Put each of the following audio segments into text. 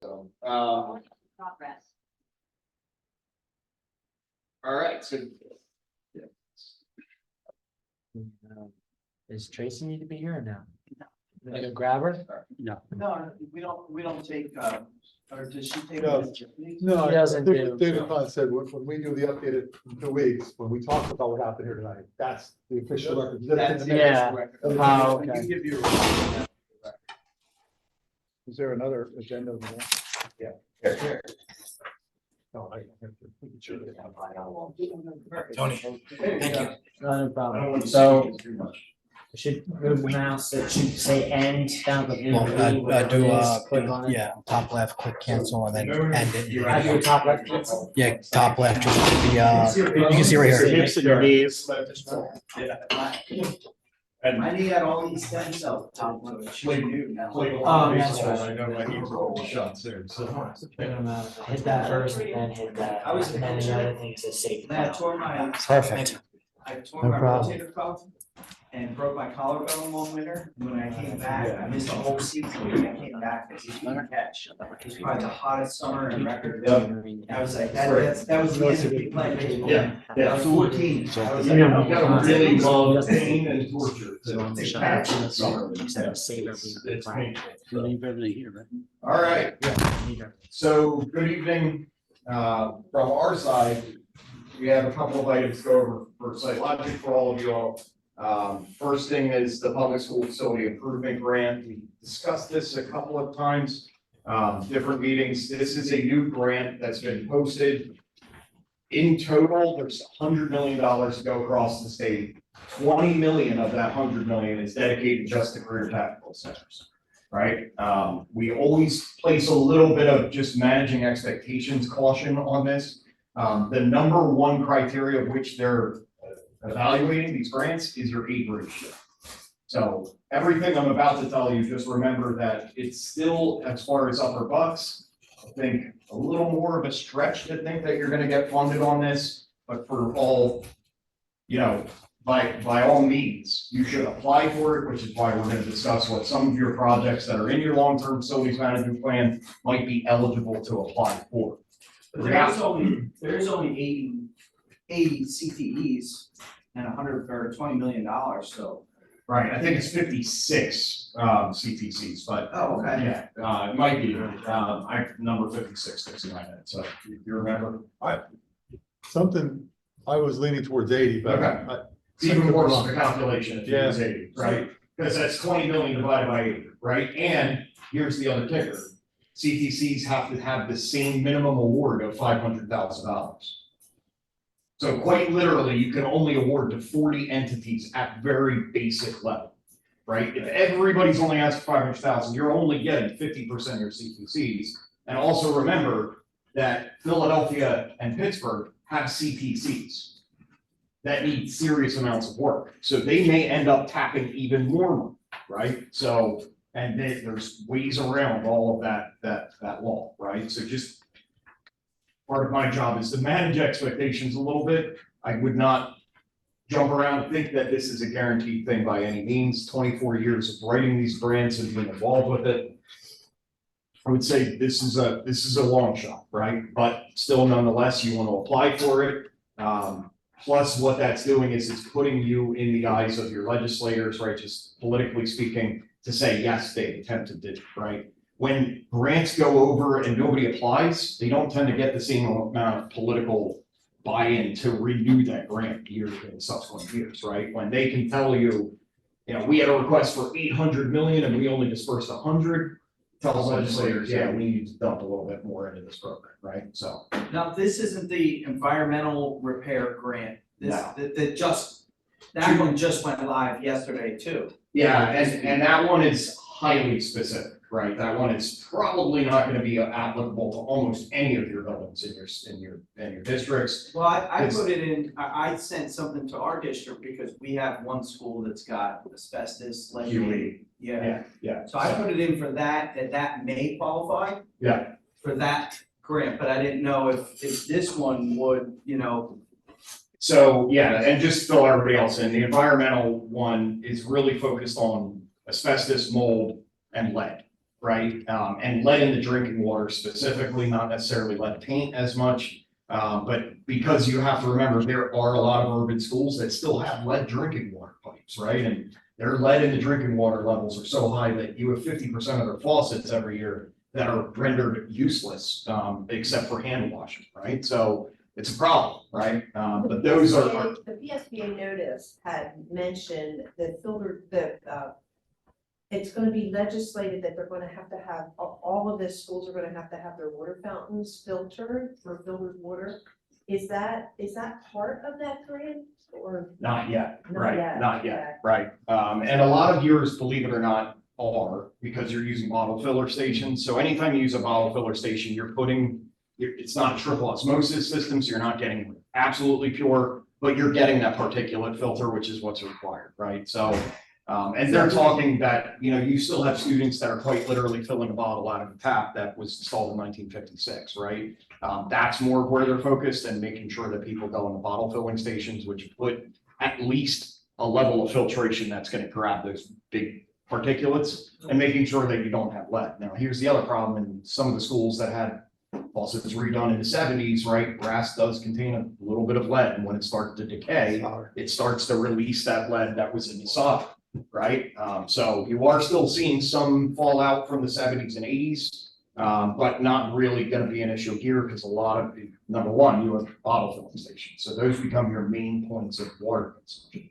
So, Progress. all right, so Does Tracy need to be here or no? Like a grabber? No, we don't take, or does she take? No. No, He doesn't I think what do- David Kahn said, when we do the updated in 2 weeks, when we talk about what happened here tonight, that's the official record. That's the Yeah. record. Oh, We okay. can give you a- Is there another agenda? over there? No, Tony, thank you. Not a I problem. don't want to So say too much. I should move the mouse, it should say end down the blue. Well, whatever do, it is, click on it. yeah, top left, click cancel and then end it. I do a top left cancel. Yeah, top left, just the, you can see right here. Hips and your knees. And I need all these stem cells. Tom, what she knew now. Oh, that's right. I know my knees are all shot soon, so. Hit that first and then hit that. I was- And then the other thing is save. Then I tore my, Perfect. I tore No my problem. rotator cuff and broke my collarbone one winter. When I came back, I missed a whole season. When I came back, I just couldn't catch. It was probably the hottest summer in record. I was like, that was the end of me playing baseball. Yeah, I was 14. I was like, You I'm gotta really love pain and torture. So I'm to shut catch up. in the summer. Instead of save It's everything. painful. Leave everything here, right? All right, so good evening. From our side, we have a couple of items to go over for SiteLogic for all of you all. First thing is the public school facility improvement grant. We discussed this a couple of times, different meetings. This is a new grant that's been posted. In total, there's $100 million to go across the state. 20 million of that 100 million is dedicated just to career tactical centers, right? We always place a little bit of just managing expectations caution on this. The number one criteria of which they're evaluating these grants is your aid ratio. So everything I'm about to tell you, just remember that it's still, as far as upper bucks, I think a little more of a stretch to think that you're gonna get funded on this, but for all, you know, by all means, you should apply for it, which is why we're gonna discuss what some of your projects that are in your long-term facilities management plan might be eligible to apply for. But there's only 80 CTEs and 100 or $20 million, so. Right, I think it's 56 CTCs, but Oh, okay. yeah, it might be, I number 56 sticks in my head, so if you remember. Something, I was leaning towards 80, but Okay. It's even worse of a calculation if you use 80, right? Because that's 20 million divided by 80, right? And here's the other kicker. CTCs have to have the same minimum award of $500,000. So quite literally, you can only award to 40 entities at very basic level, right? If everybody's only asked for 500,000, you're only getting 50% of your CTCs. And also remember that Philadelphia and Pittsburgh have CTCs that need serious amounts of work. So they may end up tapping even more money, right? So, and there's ways around all of that law, right? So just part of my job is to manage expectations a little bit. I would not jump around and think that this is a guaranteed thing by any means. 24 years of writing these grants and being involved with it. I would say this is a long shot, right? But still nonetheless, you want to apply for it. Plus what that's doing is it's putting you in the eyes of your legislators, right? Just politically speaking, to say, yes, they attempted it, right? When grants go over and nobody applies, they don't tend to get the same amount of political buy-in to renew that grant year in subsequent years, right? When they can tell you, you know, we had a request for 800 million and we only dispersed 100, tell legislators, yeah, we need to dump a little bit more into this program, right? So. Now, this isn't the environmental repair grant. This, No. that one just went live yesterday too. Yeah, and that one is highly specific, right? That one is probably not gonna be applicable to almost any of your buildings in your districts. Well, I It's- put it in, I sent something to our district because we have one school that's got asbestos, lead. QE. Yeah, Yeah. so I put it in for that may qualify. Yeah. For that grant, but I didn't know if this one would, So, yeah, and just fill everybody else in, the environmental one is really focused on asbestos, mold, and lead, right? And lead in the drinking water specifically, not necessarily lead paint as much. But because you have to remember, there are a lot of urban schools that still have lead drinking water pipes, right? And their lead in the drinking water levels are so high that you have 50% of their faucets every year that are rendered useless, except for hand washing, right? So it's a problem, right? But those are. The VSBA notice had mentioned the filter, it's gonna be legislated that they're gonna have to have, all of the schools are gonna have to have their water fountains filtered for filtered water. Is that part of that grant or? Not yet, Not right, yet, not yet, right. And a lot of yours, believe it or not, are because you're using bottle filler stations. So anytime you use a bottle filler station, it's not a triple osmosis system, so you're not getting absolutely pure, but you're getting that particulate filter, which is what's required, right? So, and they're talking that, you still have students that are quite literally filling a bottle out of a tap that was installed in 1956, right? That's more of where they're focused and making sure that people go in the bottle filling stations, which put at least a level of filtration that's going to grab those big particulates and making sure that you don't have lead. Now, here's the other problem in some of the schools that had faucets redone in the 70s, right? Brass does contain a little bit of lead, and when it starts to decay, it starts to release that lead that was in the solder, right? So you are still seeing some fallout from the 70s and 80s, but not really going to be an issue here because a lot of, number one, you have bottle filling stations, so those become your main points of water consumption.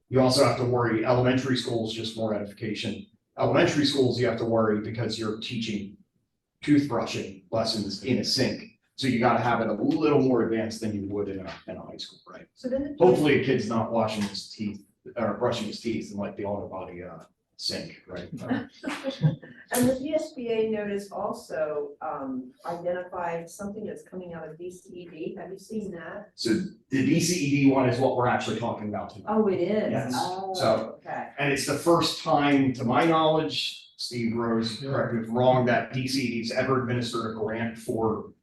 You also have to worry, elementary schools, just more edification. Elementary schools, you have to worry because you're teaching toothbrushing lessons in a sink. So you gotta have it a little more advanced than you would in a high school, right? So then Hopefully a kid's not washing his teeth or brushing his teeth in like the auto body sink, right? And the VSBA notice also identified something that's coming out of DCED. Have you seen that? So the DCED one is what we're actually talking about tonight. Oh, it is? Yes. Oh, So- okay. And it's the first time, to my knowledge, Steve Rose, correct me if I'm wrong, that DCED's ever administered a grant for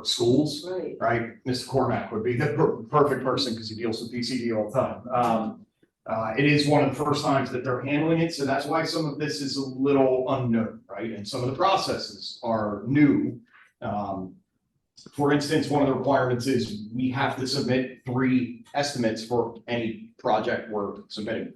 schools. Right. Right? Mr. Cormack would be the perfect person because he deals with DCD all the time. It is one of the first times that they're handling it, so that's why some of this is a little unknown, right? And some of the processes are new. For instance, one of the requirements is we have to submit 3 estimates for any project we're submitting.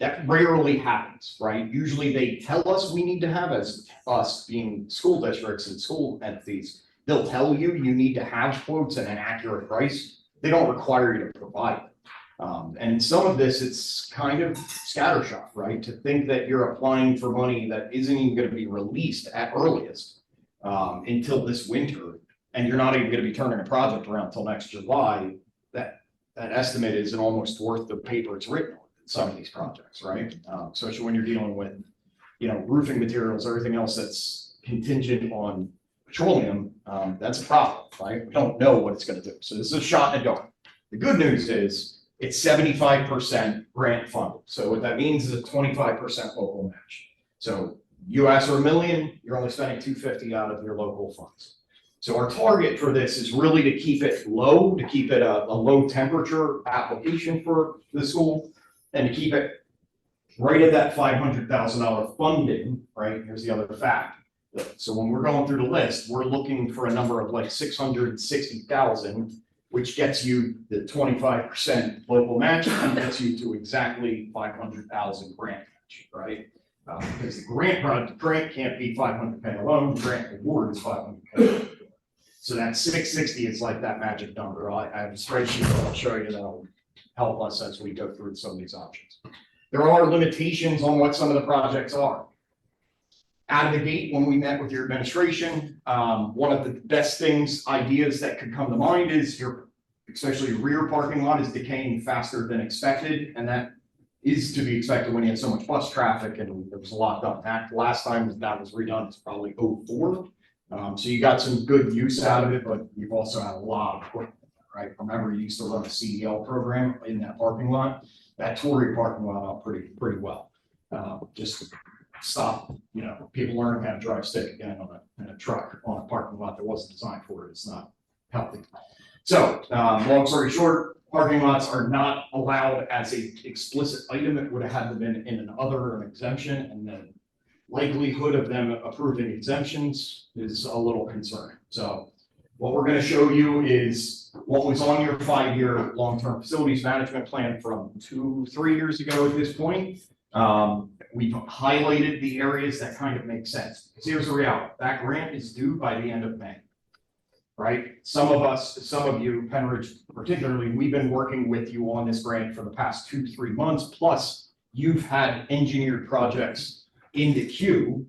That rarely happens, right? Usually they tell us we need to have, as us being school districts and school entities, they'll tell you need to have quotes and an accurate price. They don't require you to provide them. And some of this, it's kind of scattershot, right? To think that you're applying for money that isn't even going to be released at earliest until this winter, and you're not even going to be turning a project around until next July, that estimate isn't almost worth the paper it's written on in some of these projects, right? Especially when you're dealing with, roofing materials, everything else that's contingent on petroleum, that's a problem, right? We don't know what it's going to do. So this is a shot in the dark. The good news is it's 75% grant funded. So what that means is a 25% local match. So you ask for $1 million, you're only spending $250 out of your local funds. So our target for this is really to keep it low, to keep it a low temperature application for the school, and to keep it right at that $500,000 funding, right? Here's the other fact. So when we're going through the list, we're looking for a number of like 660,000, which gets you the 25% local match and gets you to exactly 500,000 grant match, right? Because the grant can't be 500K alone, the grant award is 500K. So that 660 is like that magic number. I have a spreadsheet that I'll show you that'll help us as we go through some of these options. There are limitations on what some of the projects are. Out of the gate, when we met with your administration, one of the best ideas that could come to mind is especially your rear parking lot is decaying faster than expected, and that is to be expected when you have so much bus traffic, and there was a lot done. That last time that was redone, it's probably 2004. So you got some good use out of it, but you've also had a lot of equipment, right? Remember, you used to run a CDL program in that parking lot. That tore your parking lot out pretty well. Just stop, people learning how to drive stick again in a truck on a parking lot that wasn't designed for it. It's not healthy. So, long story short, Parking lots are not allowed as a explicit item. It would have had to been in an other or an exemption, and the likelihood of them approving exemptions is a little concerning. So what we're gonna show you is what was on your 5-year long-term facilities management plan from 2-3 years ago at this point. We've highlighted the areas that kind of make sense. Because here's the reality, that grant is due by the end of May. Right? Some of you, Penridge particularly, we've been working with you on this grant for the past 2-3 months, plus you've had engineered projects in the queue.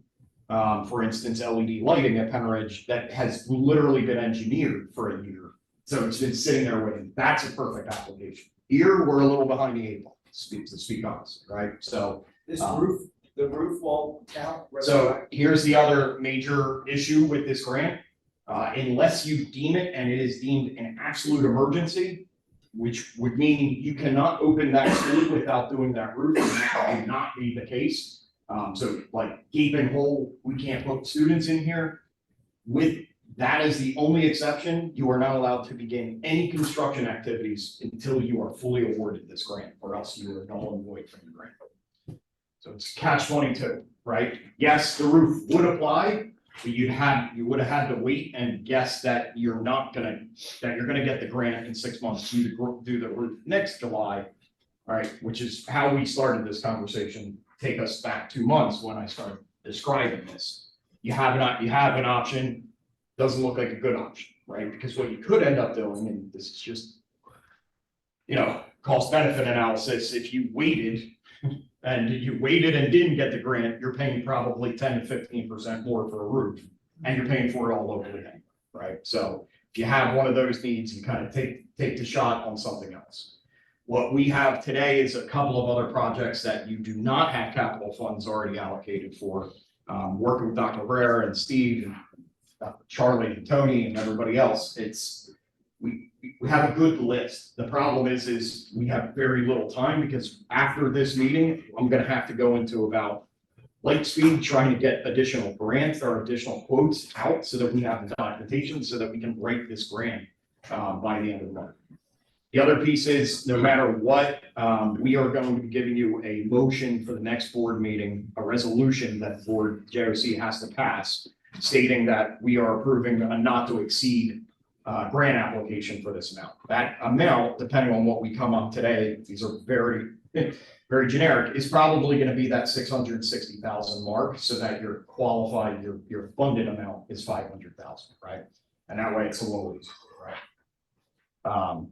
For instance, LED lighting at Penridge that has literally been engineered for a year. So it's been sitting there waiting. That's a perfect application. Here, we're a little behind the 8 ball, to speak honestly, right? So This roof, the roof won't count. so here's the other major issue with this grant. Unless you deem it, and it is deemed an absolute emergency, which would mean you cannot open that school without doing that roof, and that would not be the case. So like gaping hole, we can't put students in here. With that as the only exception, you are not allowed to begin any construction activities until you are fully awarded this grant, or else you are null and void from the grant. So it's catch-22, right? Yes, the roof would apply, but you would have had to wait and guess that you're gonna get the grant in 6 months, do the roof next July. All right, which is how we started this conversation, take us back 2 months when I started describing this. You have an option, doesn't look like a good option, right? Because what you could end up doing, and this is just, cost benefit analysis, if you waited and didn't get the grant, you're paying probably 10 to 15% more for a roof, and you're paying for it all locally anyway, right? So if you have one of those needs, you kind of take the shot on something else. What we have today is a couple of other projects that you do not have capital funds already allocated for. Working with Dr. Herrera and Steve, and Charlie and Tony and everybody else, we have a good list. The problem is we have very little time, because after this meeting, I'm gonna have to go into about Lightspeed, trying to get additional grants or additional quotes out so that we have the documentation so that we can write this grant by the end of the month. The other piece is, no matter what, we are going to be giving you a motion for the next board meeting, a resolution that board JOC has to pass, stating that we are approving a not to exceed grant application for this amount. That amount, depending on what we come up today, these are very, very generic, is probably gonna be that 660,000 mark, so that you're qualified, your funded amount is 500,000, right? And that way it's a little easier, right?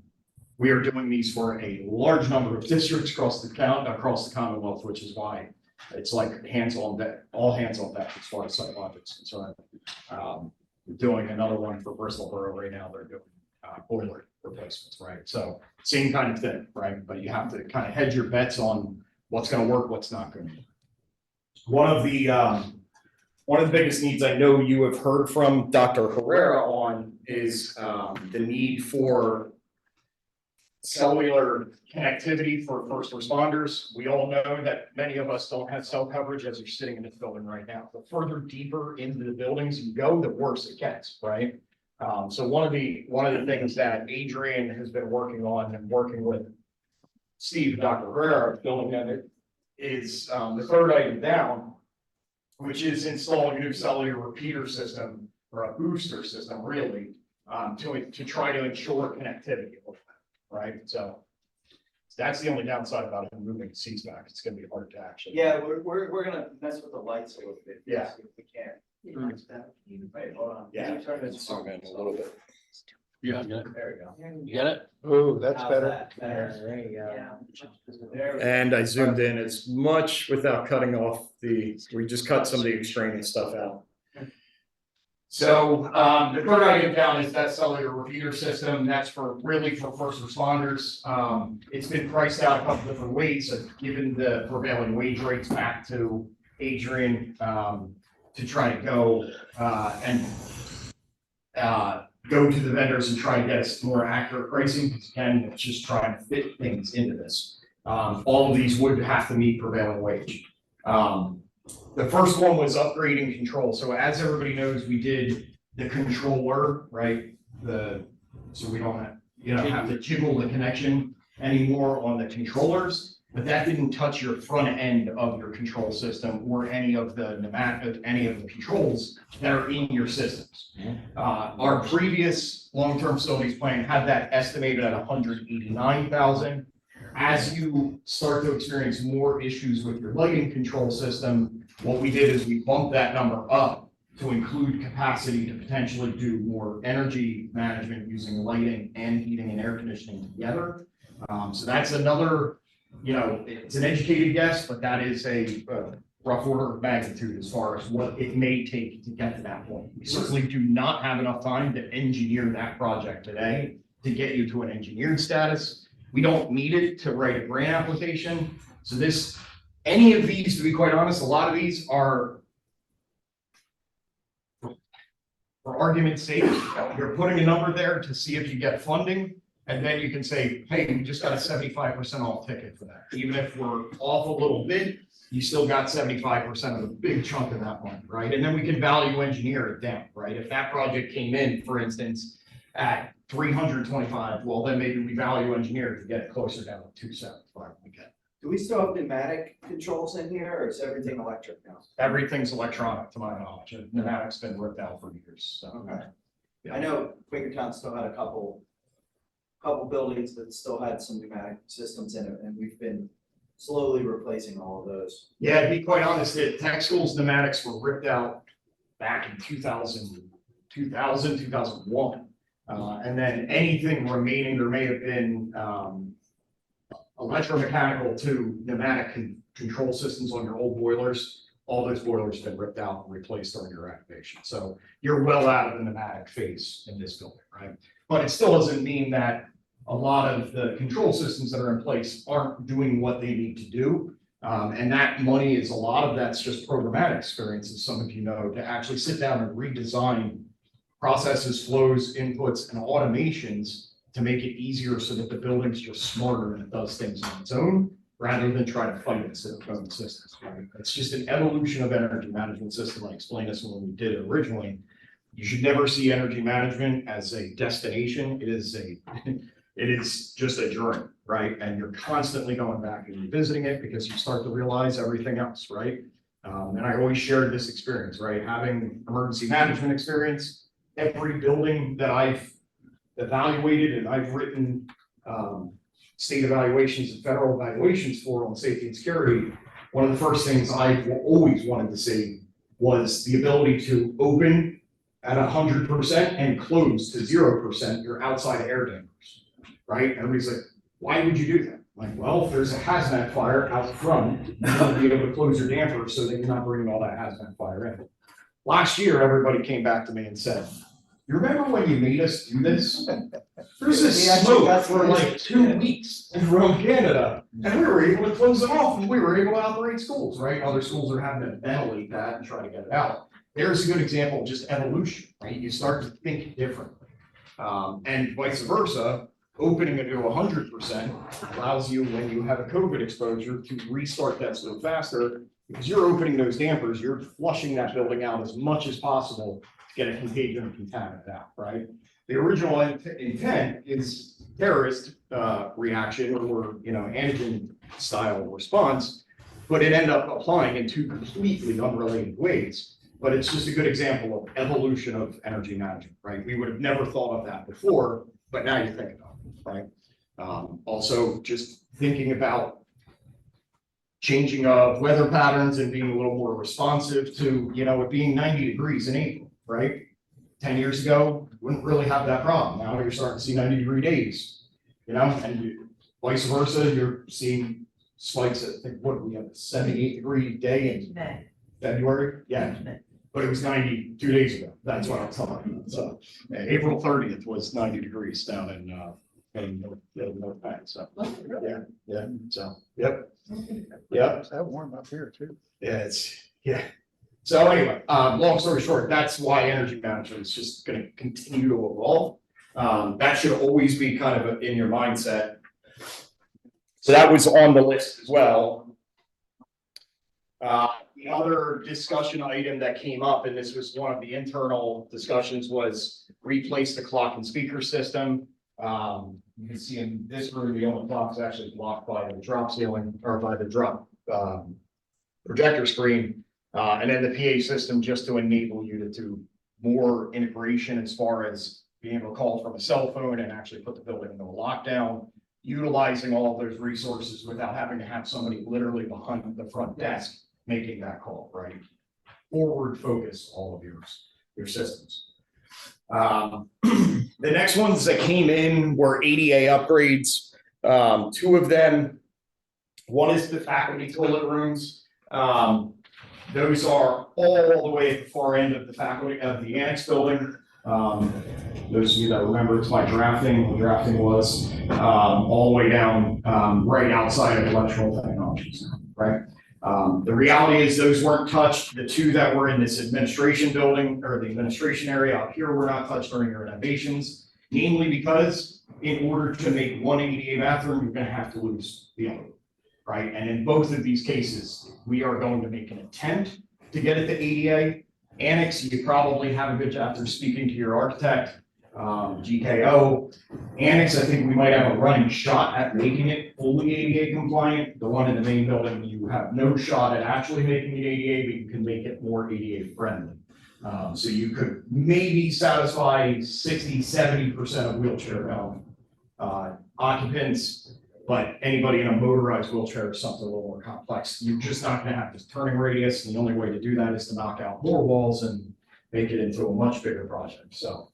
We are doing these for a large number of districts across the Commonwealth, which is why it's like all hands on deck as far as site logic's concerned. We're doing another one for Bristol Borough right now. They're doing boiler replacements, right? So same kind of thing, right? But you have to kind of hedge your bets on what's going to work, what's not going to work. One of the biggest needs I know you have heard from Dr. Herrera on is the need for cellular connectivity for first responders. We all know that many of us don't have cell coverage as you're sitting in this building right now. The further deeper into the buildings you go, the worse it gets, right? So one of the things that Adrian has been working on and working with Steve, Dr. Herrera, building on it, is the third item down, which is installing a new cellular repeater system, or a booster system really, to try to ensure connectivity. Right, so that's the only downside about it, moving the seats back. It's gonna be hard to actually. Yeah, we're gonna mess with the lights a little bit. Yeah. If we can. Wait, hold on. Yeah. Turn this on. a little bit. Yeah, I got it. There we go. You got it? Oh, that's How's better. that? Better. There you go. Yeah. There we go. And I zoomed in as much without cutting off we just cut some of the extraneous stuff out. So, the third item down is that cellular repeater system. That's really for first responders. It's been priced out a couple different ways, given the prevailing wage rates back to Adrian, to try to go, and go to the vendors and try to get us more accurate pricing, because again, it's just trying to fit things into this. All of these would have to meet prevailing wage. The first one was upgrading control. So as everybody knows, we did the controller, right? So we don't have, you know, have to jiggle the connection anymore on the controllers, but that didn't touch your front end of your control system or any of the pneumatic, any of the controls that are in your systems. Our previous long-term facilities plan had that estimated at 189,000. As you start to experience more issues with your lighting control system, what we did is we bumped that number up to include capacity to potentially do more energy management using lighting and heating and air conditioning together. So that's another, you know, it's an educated guess, but that is a rough order of magnitude as far as what it may take to get to that point. We certainly do not have enough time to engineer that project today to get you to an engineered status. We don't need it to write a grant application. So this, any of these, to be quite honest, a lot of these are, for argument's sake, you're putting a number there to see if you get funding. And then you can say, hey, we just got a 75% off ticket for that. Even if we're off a little bit, you still got 75% of the big chunk of that money, right? And then we can value engineer it down, right? If that project came in, for instance, at 325, well, then maybe we value engineer to get it closer down to 275 again. Do we still have pneumatic controls in here, or is everything electric now? Everything's electronic to my knowledge, and pneumatic's been worked out for years, so. Okay. I know Quakertown still had a couple buildings that still had some pneumatic systems in it, and we've been slowly replacing all of those. Yeah, to be quite honest, the tech school's pneumatics were ripped out back in 2001. And then anything remaining, there may have been, electromechanical to pneumatic control systems on your old boilers. All those boilers have been ripped out and replaced during your activation. So you're well out of the pneumatic phase in this building, right? But it still doesn't mean that a lot of the control systems that are in place aren't doing what they need to do. And that money is, a lot of that's just programmatic experience, as some of you know, to actually sit down and redesign processes, flows, inputs, and automations to make it easier so that the building's just smarter and it does things on its own, rather than try to fight its own systems, right? It's just an evolution of energy management system. I explained this when we did it originally. You should never see energy management as a destination. It is just a journey, right? And you're constantly going back and revisiting it because you start to realize everything else, right? And I always shared this experience, right? Having emergency management experience, every building that I've evaluated and I've written state evaluations and federal evaluations for on safety and security, one of the first things I always wanted to see was the ability to open at 100% and close to 0% your outside air dampers, right? Everybody's like, why would you do that? I'm like, well, if there's a hazmat fire out front, you want to be able to close your damper so that you're not bringing all that hazmat fire in. Last year, everybody came back to me and said, you remember when you made us do this? There's this smoke for like 2 weeks from Canada, and we were able to close them off and we were able to operate schools, right? Other schools are having to ventilate that and try to get it out. There's a good example of just evolution, right? You start to think differently. And vice versa, opening it to 100% allows you, when you have a COVID exposure, to restart that slow faster, because you're opening those dampers, you're flushing that building out as much as possible to get a contagion and contaminant out, right? The original intent is terrorist reaction or, you know, antigen style response, but it ended up applying in 2 completely unrelated ways. But it's just a good example of evolution of energy management, right? We would have never thought of that before, but now you think about it, right? Also, just thinking about changing of weather patterns and being a little more responsive to, you know, it being 90 degrees in April, right? 10 years ago, wouldn't really have that problem. Now you're starting to see 90-degree days, you know, and vice versa, you're seeing spikes at, I think, what, we have a 78-degree day in February? Yeah. But it was 90 2 days ago. That's what I was talking about. So April 30th was 90 degrees down in North Penn. So yeah. So yep. It's that warm up here too. Yeah. So anyway, long story short, that's why energy management is just going to continue to evolve. That should always be kind of in your mindset. So that was on the list as well. The other discussion item that came up, and this was one of the internal discussions, was replace the clock and speaker system. You can see in this room, the only block is actually blocked by the drop ceiling or by the drop, projector screen. And then the PA system just to enable you to do more integration as far as being able to call from a cell phone and actually put the building into a lockdown, utilizing all of those resources without having to have somebody literally behind the front desk making that call, right? Forward focus all of your systems. The next ones that came in were ADA upgrades. Two of them, one is the faculty toilet rooms. Those are all the way at the far end of the faculty of the annex building. Those of you that remember, it's my drafting. The drafting was all the way down right outside of electrical technologies, right? The reality is those weren't touched. The two that were in this administration building or the administration area out here were not touched during your renovations, namely because in order to make one ADA bathroom, you're going to have to lose the other, right? And in both of these cases, we are going to make an attempt to get it to ADA. Annex, you probably have a good job after speaking to your architect, GKO. Annex, I think we might have a running shot at making it fully ADA compliant. The one in the main building, you have no shot at actually making it ADA, but you can make it more ADA friendly. So you could maybe satisfy 60–70% of wheelchair occupants, but anybody in a motorized wheelchair is something a little more complex. You're just not gonna have this turning radius, and the only way to do that is to knock out more walls and make it into a much bigger project, so.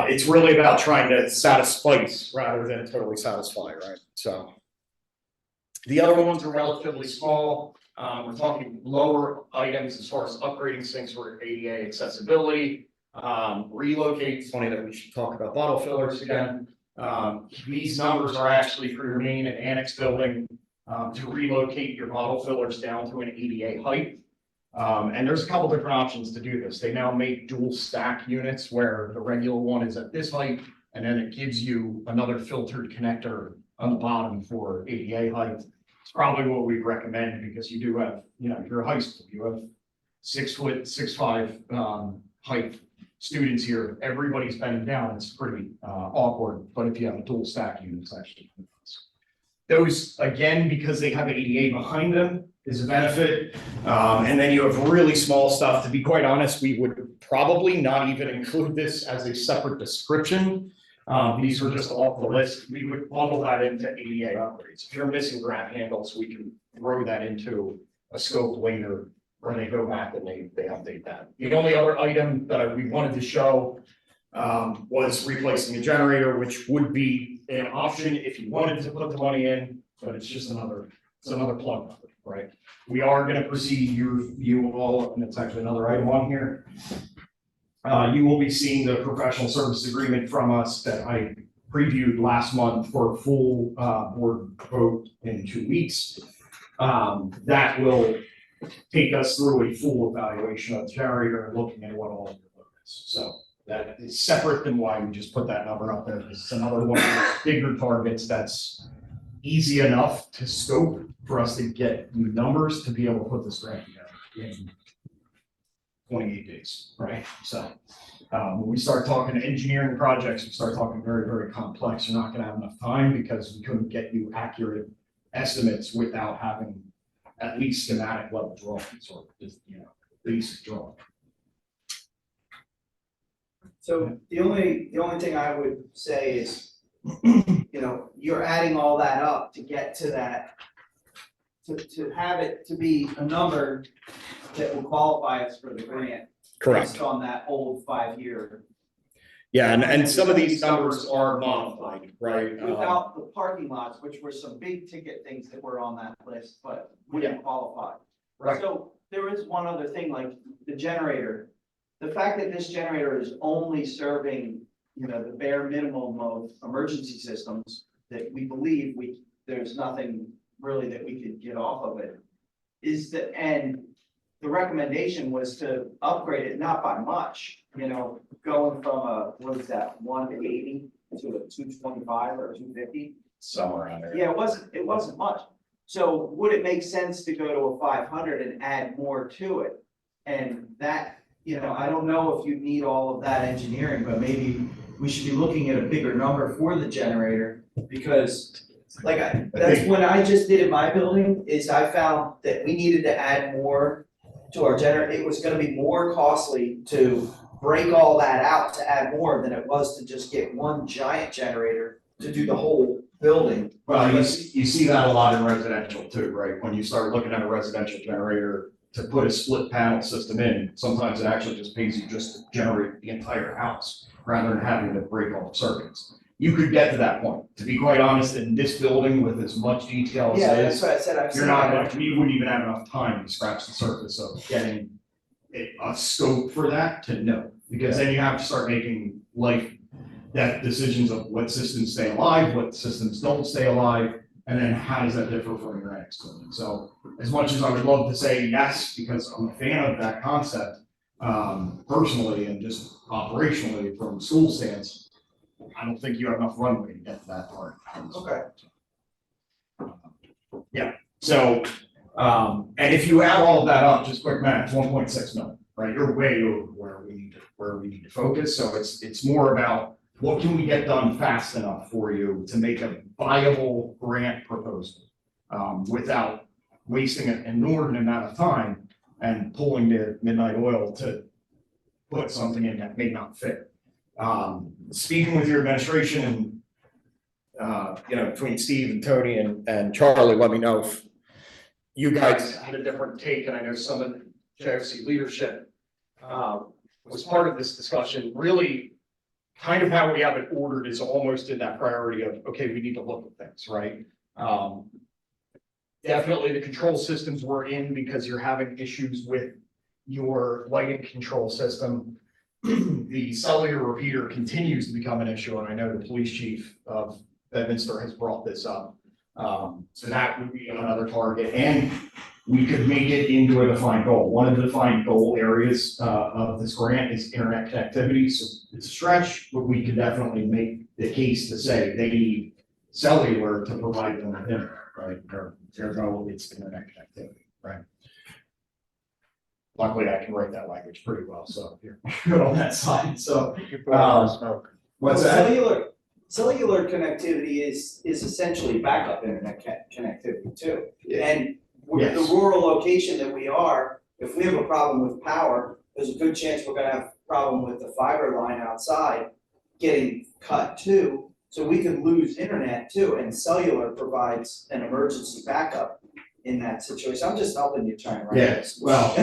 It's really about trying to satisfy rather than totally satisfy, right? So. The other ones are relatively small. We're talking lower items as far as upgrading sinks for ADA accessibility. Relocate, it's funny that we should talk about bottle fillers again. These numbers are actually for your main and annex building, to relocate your bottle fillers down to an ADA height. And there's a couple different options to do this. They now make dual stack units where the regular one is at this height, and then it gives you another filtered connector on the bottom for ADA height. It's probably what we recommend because you do have, you know, you're a high school, you have 6'5" height students here. Everybody's bending down. It's pretty awkward, but if you have a dual stack unit, it's actually those, again, because they have ADA behind them, is a benefit. And then you have really small stuff. To be quite honest, we would probably not even include this as a separate description. These are just off the list. We would bundle that into ADA upgrades. If you're missing grab handles, we can throw that into a scope later where they go back and they update that. The only other item that we wanted to show was replacing a generator, which would be an option if you wanted to put the money in, but it's just another plug, right? We are going to proceed you all, and it's actually another item on here. You will be seeing the professional service agreement from us that I previewed last month for a full board vote in 2 weeks. That will take us through a full evaluation of the generator and looking at what all of it is. So that is separate than why we just put that number up there. It's another one of the bigger targets that's easy enough to scope for us to get numbers to be able to put this grant together in 28 days, right? So when we start talking engineering projects, we start talking very, very complex. You're not going to have enough time because we couldn't get you accurate estimates without having at least schematic level drawings or just, you know, basic drawing. So the only thing I would say is, you know, you're adding all that up to get to that, to have it to be a number that will qualify us for the grant. Based on that old 5-year. Yeah, and some of these numbers are modified, right? Without the parking lots, which were some big ticket things that were on that list, but wouldn't qualify. Right. So there is one other thing, like the generator. The fact that this generator is only serving, you know, the bare minimum of emergency systems, that we believe there's nothing really that we could get off of it. And the recommendation was to upgrade it, not by much, you know, going from a, what is that, 180 to a 225 or 250? Somewhere around there. Yeah, it wasn't much. So would it make sense to go to a 500 and add more to it? And that, you know, I don't know if you need all of that engineering, but maybe we should be looking at a bigger number for the generator, because that's what I just did in my building, is I found that we needed to add more to our generator. It was gonna be more costly to break all that out to add more than it was to just get one giant generator to do the whole building. Well, you see that a lot in residential too, right? When you start looking at a residential generator to put a split panel system in, sometimes it actually just pays you just to generate the entire house rather than having to break all the circuits. You could get to that point. To be quite honest, in this building with as much detail as Yeah, it that's is, what I said, I've you're seen not that. gonna, you wouldn't even have enough time to scratch the surface of getting a scope for that to know. Because then you have to start making life that decisions of what systems stay alive, what systems don't stay alive, and then how does that differ from your next building? So as much as I would love to say yes, because I'm a fan of that concept, personally and just operationally from a school stance, I don't think you have enough runway to get to that part. Okay. So, and if you add all of that up, just quick math, 1.6 million, right? You're way over where we need to focus. So it's more about what can we get done fast enough for you to make a viable grant proposal, without wasting an inordinate amount of time and pulling the midnight oil to put something in that may not fit. Speaking with your administration and, between Steve and Tony and Charlie, let me know if you guys had a different take, and I know some of the JFC leadership was part of this discussion. Really, kind of how we have it ordered is almost in that priority of, okay, we need to look at things, right? Definitely the control systems we're in because you're having issues with your lighting control system. The cellular repeater continues to become an issue, and I know the police chief of Bedminster has brought this up. So that would be another target, and we could make it into a defined goal. One of the defined goal areas of this grant is internet connectivity, so it's a stretch, but we could definitely make the case to say they need cellular to provide them with internet, right? Their goal is internet connectivity, right? Luckily, I can write that language pretty well, so you're good on that side, so. Smoke. What's that? Cellular connectivity is essentially backup internet connectivity too. And with the Yes. rural location that we are, if we have a problem with power, there's a good chance we're gonna have a problem with the fiber line outside getting cut too. So we could lose internet too, and cellular provides an emergency backup in that situation. I'm just helping you try and write Yes, this. well,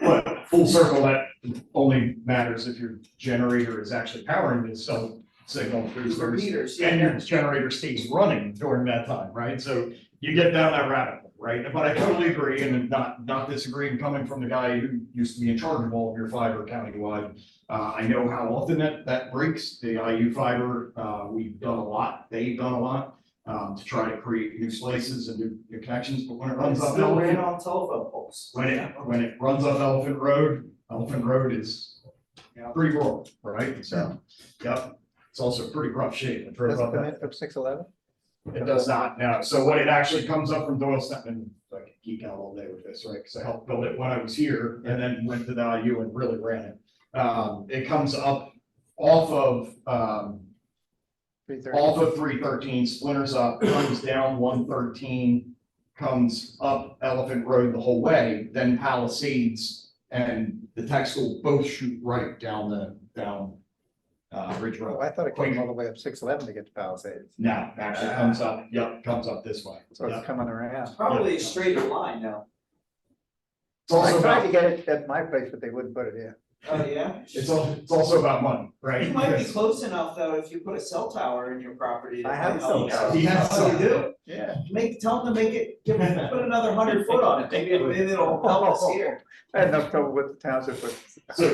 but full circle, that only matters if your generator is actually powering this cell signal through service. Repeaters, And yeah. your generator stays running during that time, right? So you get down that rabbit hole, right? But I totally agree and not disagreeing coming from the guy who used to be in charge of all of your fiber countywide. I know how often that breaks, the IU fiber, we've done a lot, they've done a lot, to try to create new slices and new connections, but when it runs It's up still ran Elephant, on telephone poles. when it runs up Elephant Road is pretty rural, right? So, yep, it's also pretty rough shape. I drove Doesn't up come that. in from 611? It does not, no. So when it actually comes up from Doylestown, and I could geek out all day with this, right? Because I helped build it when I was here and then went to the IU and really ran it. It comes up off of 313, splinters up, comes down 113, comes up Elephant Road the whole way, then Palisades and the tech school both shoot right down Ridge Road. Oh, I thought it came all the way up 611 to get to Palisades. No, actually comes up this way. So it's Yep. coming around. Probably a straighter line now. It's also I tried about, to get it at my place, but they wouldn't put it in. Oh, yeah? it's also about money, right? You might be Because- close enough though, if you put a cell tower in your property. I have a cell tower. He has a cell Oh, you do? Yeah. Tell them to make it, put another 100 foot on it, maybe it'll help us here. I had enough trouble with the township with. So,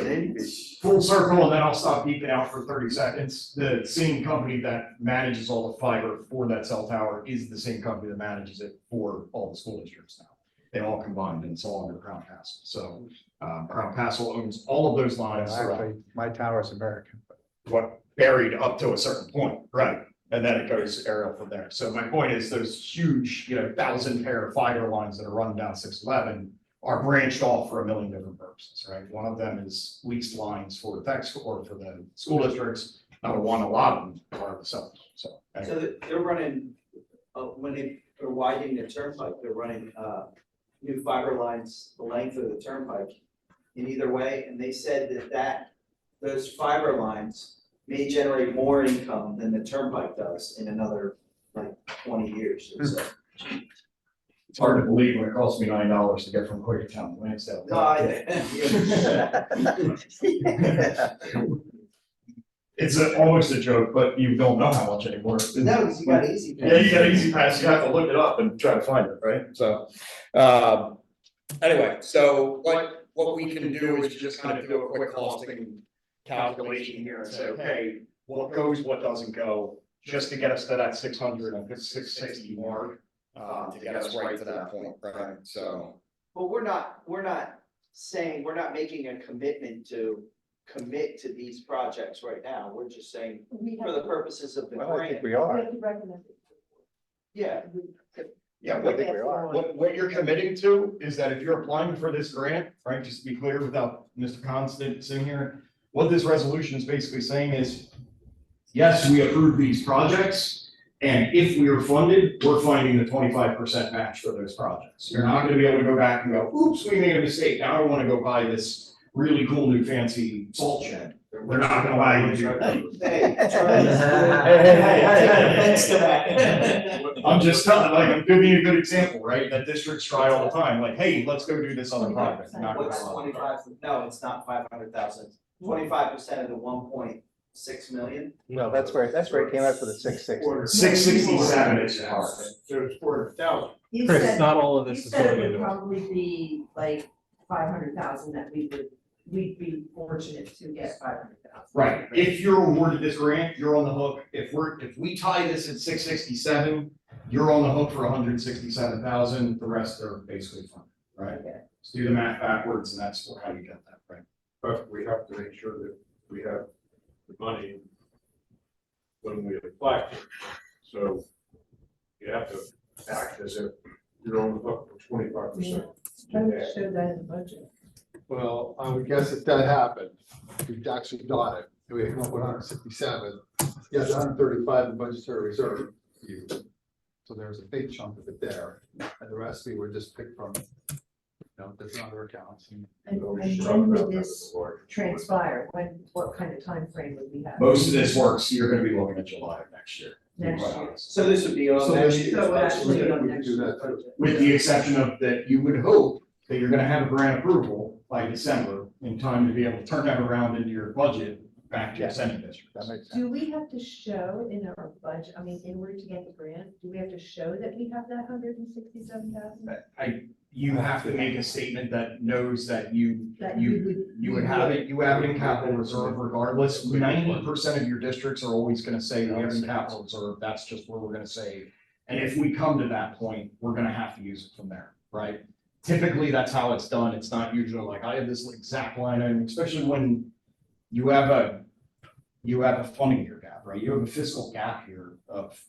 full circle, and then I'll stop beeping out for 30 seconds. The same company that manages all the fiber for that cell tower is the same company that manages it for all the school districts now. They all combined, and it's all under Crown Castle. So, Crown Castle owns all of those lines. Actually, my tower's American. What buried up to a certain point, right? And then it goes aerial from there. So my point is those huge, 1,000 pair of fiber lines that are running down 611 are branched off for a million different purposes, right? One of them is leased lines for the tech school or for the school districts. Number one, a lot of them are the sellers, so. So they're running, when they are widening the turnpike, they're running, new fiber lines, the length of the turnpike in either way, and they said those fiber lines may generate more income than the turnpike does in another, like, 20 years, they said. It's hard to believe when it costs me $9 to get from Quakertown to Lansdale. No, It's almost a joke, but you don't know how much anymore. No, 'cause you got easy. Yeah, you got Easy Pass, you have to look it up and try to find it, right? So, anyway, so what we can do is just kind of do a quick costing calculation here and say, okay, what goes, what doesn't go, just to get us to that 600 and 660 mark, to get us right to that point, right? So. But we're not saying, we're not making a commitment to commit to these projects right now, we're just saying, We for the purposes of the Well, I grant. think we we are. have to recommend it. Yeah, Yeah, I think we are. what you're committing to is that if you're applying for this grant, right, just to be clear without Mr. Constant sitting here, what this resolution is basically saying is, yes, we approve these projects, and if we are funded, we're finding the 25% match for those projects. You're not gonna be able to go back and go, oops, we made a mistake, now I wanna go buy this really cool new fancy salt shed. They're not gonna allow you to do that. hey, Thanks to that. I'm just telling, like, I'm giving you a good example, right? That districts try all the time, like, hey, let's go do this other project. They're not gonna What's allow it. 25? No, it's not 500,000. 25% of the 1.6 million. No, that's where it came out for the 660. 667 is hard. So it's 400,000. You Chris, said, not all of you this is said going it would into it. probably be like 500,000 that we'd be fortunate to get 500,000. Right, if you're awarded this grant, you're on the hook. If we tie this at 667, you're on the hook for 167,000. The rest are basically fun, right? Okay. Let's do the math backwards, and that's how you get that, right? But we have to make sure that we have the money when we apply for it. So you have to act as if you're on the hook for 25%. I would show that in the budget. Well, I would guess if that happened, we've actually got it, we came up with 167, yeah, 135 in budgetary reserve. So there's a big chunk of it there, and the rest we would just pick from, different other accounts. And So we and should talk when about would that this with the board. transpire? What kind of time frame would we have? Most of this works, you're gonna be looking at July of next year. Next year. So this would be on So next then- year's So it budget. actually we on can next do year's that too. budget. With the exception of that you would hope that you're gonna have a grant approval by December in time to be able to turn that around into your budget back to your sending district. That makes sense. Do we have to show in our budget, I mean, in order to get the grant, do we have to show that we have that 167,000? You have to make a statement that knows that you That you would have it in capital reserve regardless. 90% of your districts are always gonna say we have in capital reserve, that's just where we're gonna save. And if we come to that point, we're gonna have to use it from there, right? Typically, that's how it's done. It's not usually like, I have this exact line item, especially when you have a funding year gap, right? You have a fiscal gap here of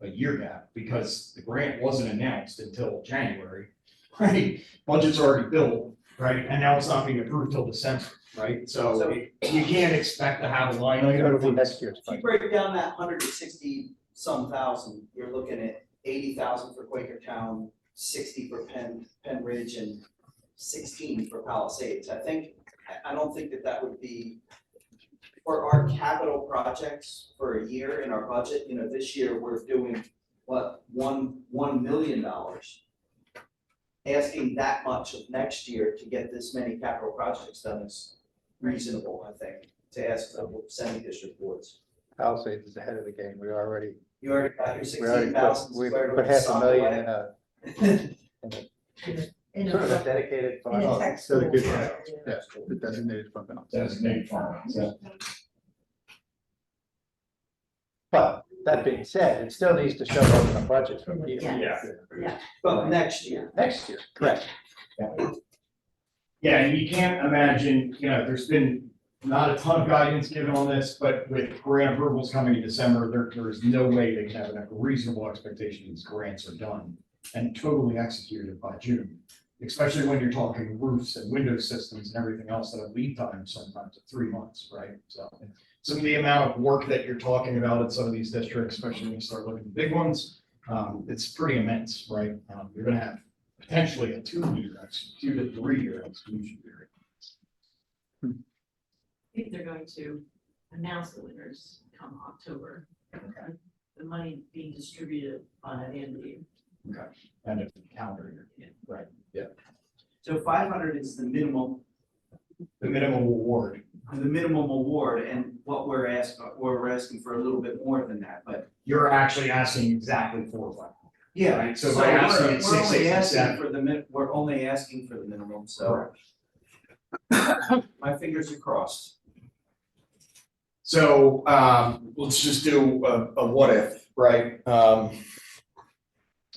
a year gap because the grant wasn't announced until January, right? Budget's already built, right? And now it's not being approved till December, right? So you can't expect to have a line item. for Next year's If you budget. break down that 160-some thousand, you're looking at 80,000 for Quakertown, 60 for Penn Ridge, and 16 for Palisades. I don't think that would be, for our capital projects for a year in our budget, this year we're doing, $1 million. Asking that much of next year to get this many capital projects done is reasonable, I think, to ask the semi-district boards. Palisades is ahead of the game, we already You already got your We already 16,000 we square put foot sock $500,000 away. In sort of a a, dedicated in fund. a tech So school. the good Yeah. one, yeah, the designated fund balance. Designated fund, yeah. But that being said, it still needs to show up in the budget from here. Yeah. But next year, Next year, correct. Yeah, and you can't imagine, there's been not a ton of guidance given on this, but with grant approvals coming in December, there is no way they can have a reasonable expectation these grants are done and totally executed by June. especially when you're talking roofs and window systems and everything else that have lead time sometimes of 3 months, right? So some of the amount of work that you're talking about in some of these districts, especially when you start looking at the big ones, it's pretty immense, right? You're gonna have potentially a 2 to 3 year exclusion period. I think they're going to announce the winners come October. The money being distributed by the end of the year. End of the calendar year, right? So 500 is the minimum, The minimum award. and what we're asking for a little bit more than that, but. You're actually asking exactly 4 or 5. Yeah, Right, so by asking we're at only asking 667. for we're only asking for the minimum, so. My fingers are crossed. So, let's just do a what if, right?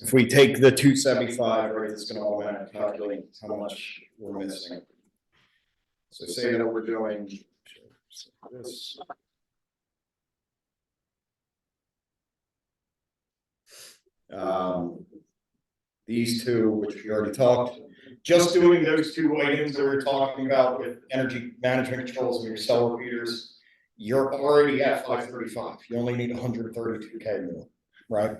If we take the 275, right, it's gonna automatically calculate how much we're missing. So say that we're doing this. These two, which we already talked, just doing those 2 items that we're talking about with energy management controls and your cell repeaters, you're already at 535. You only need 132K more, right?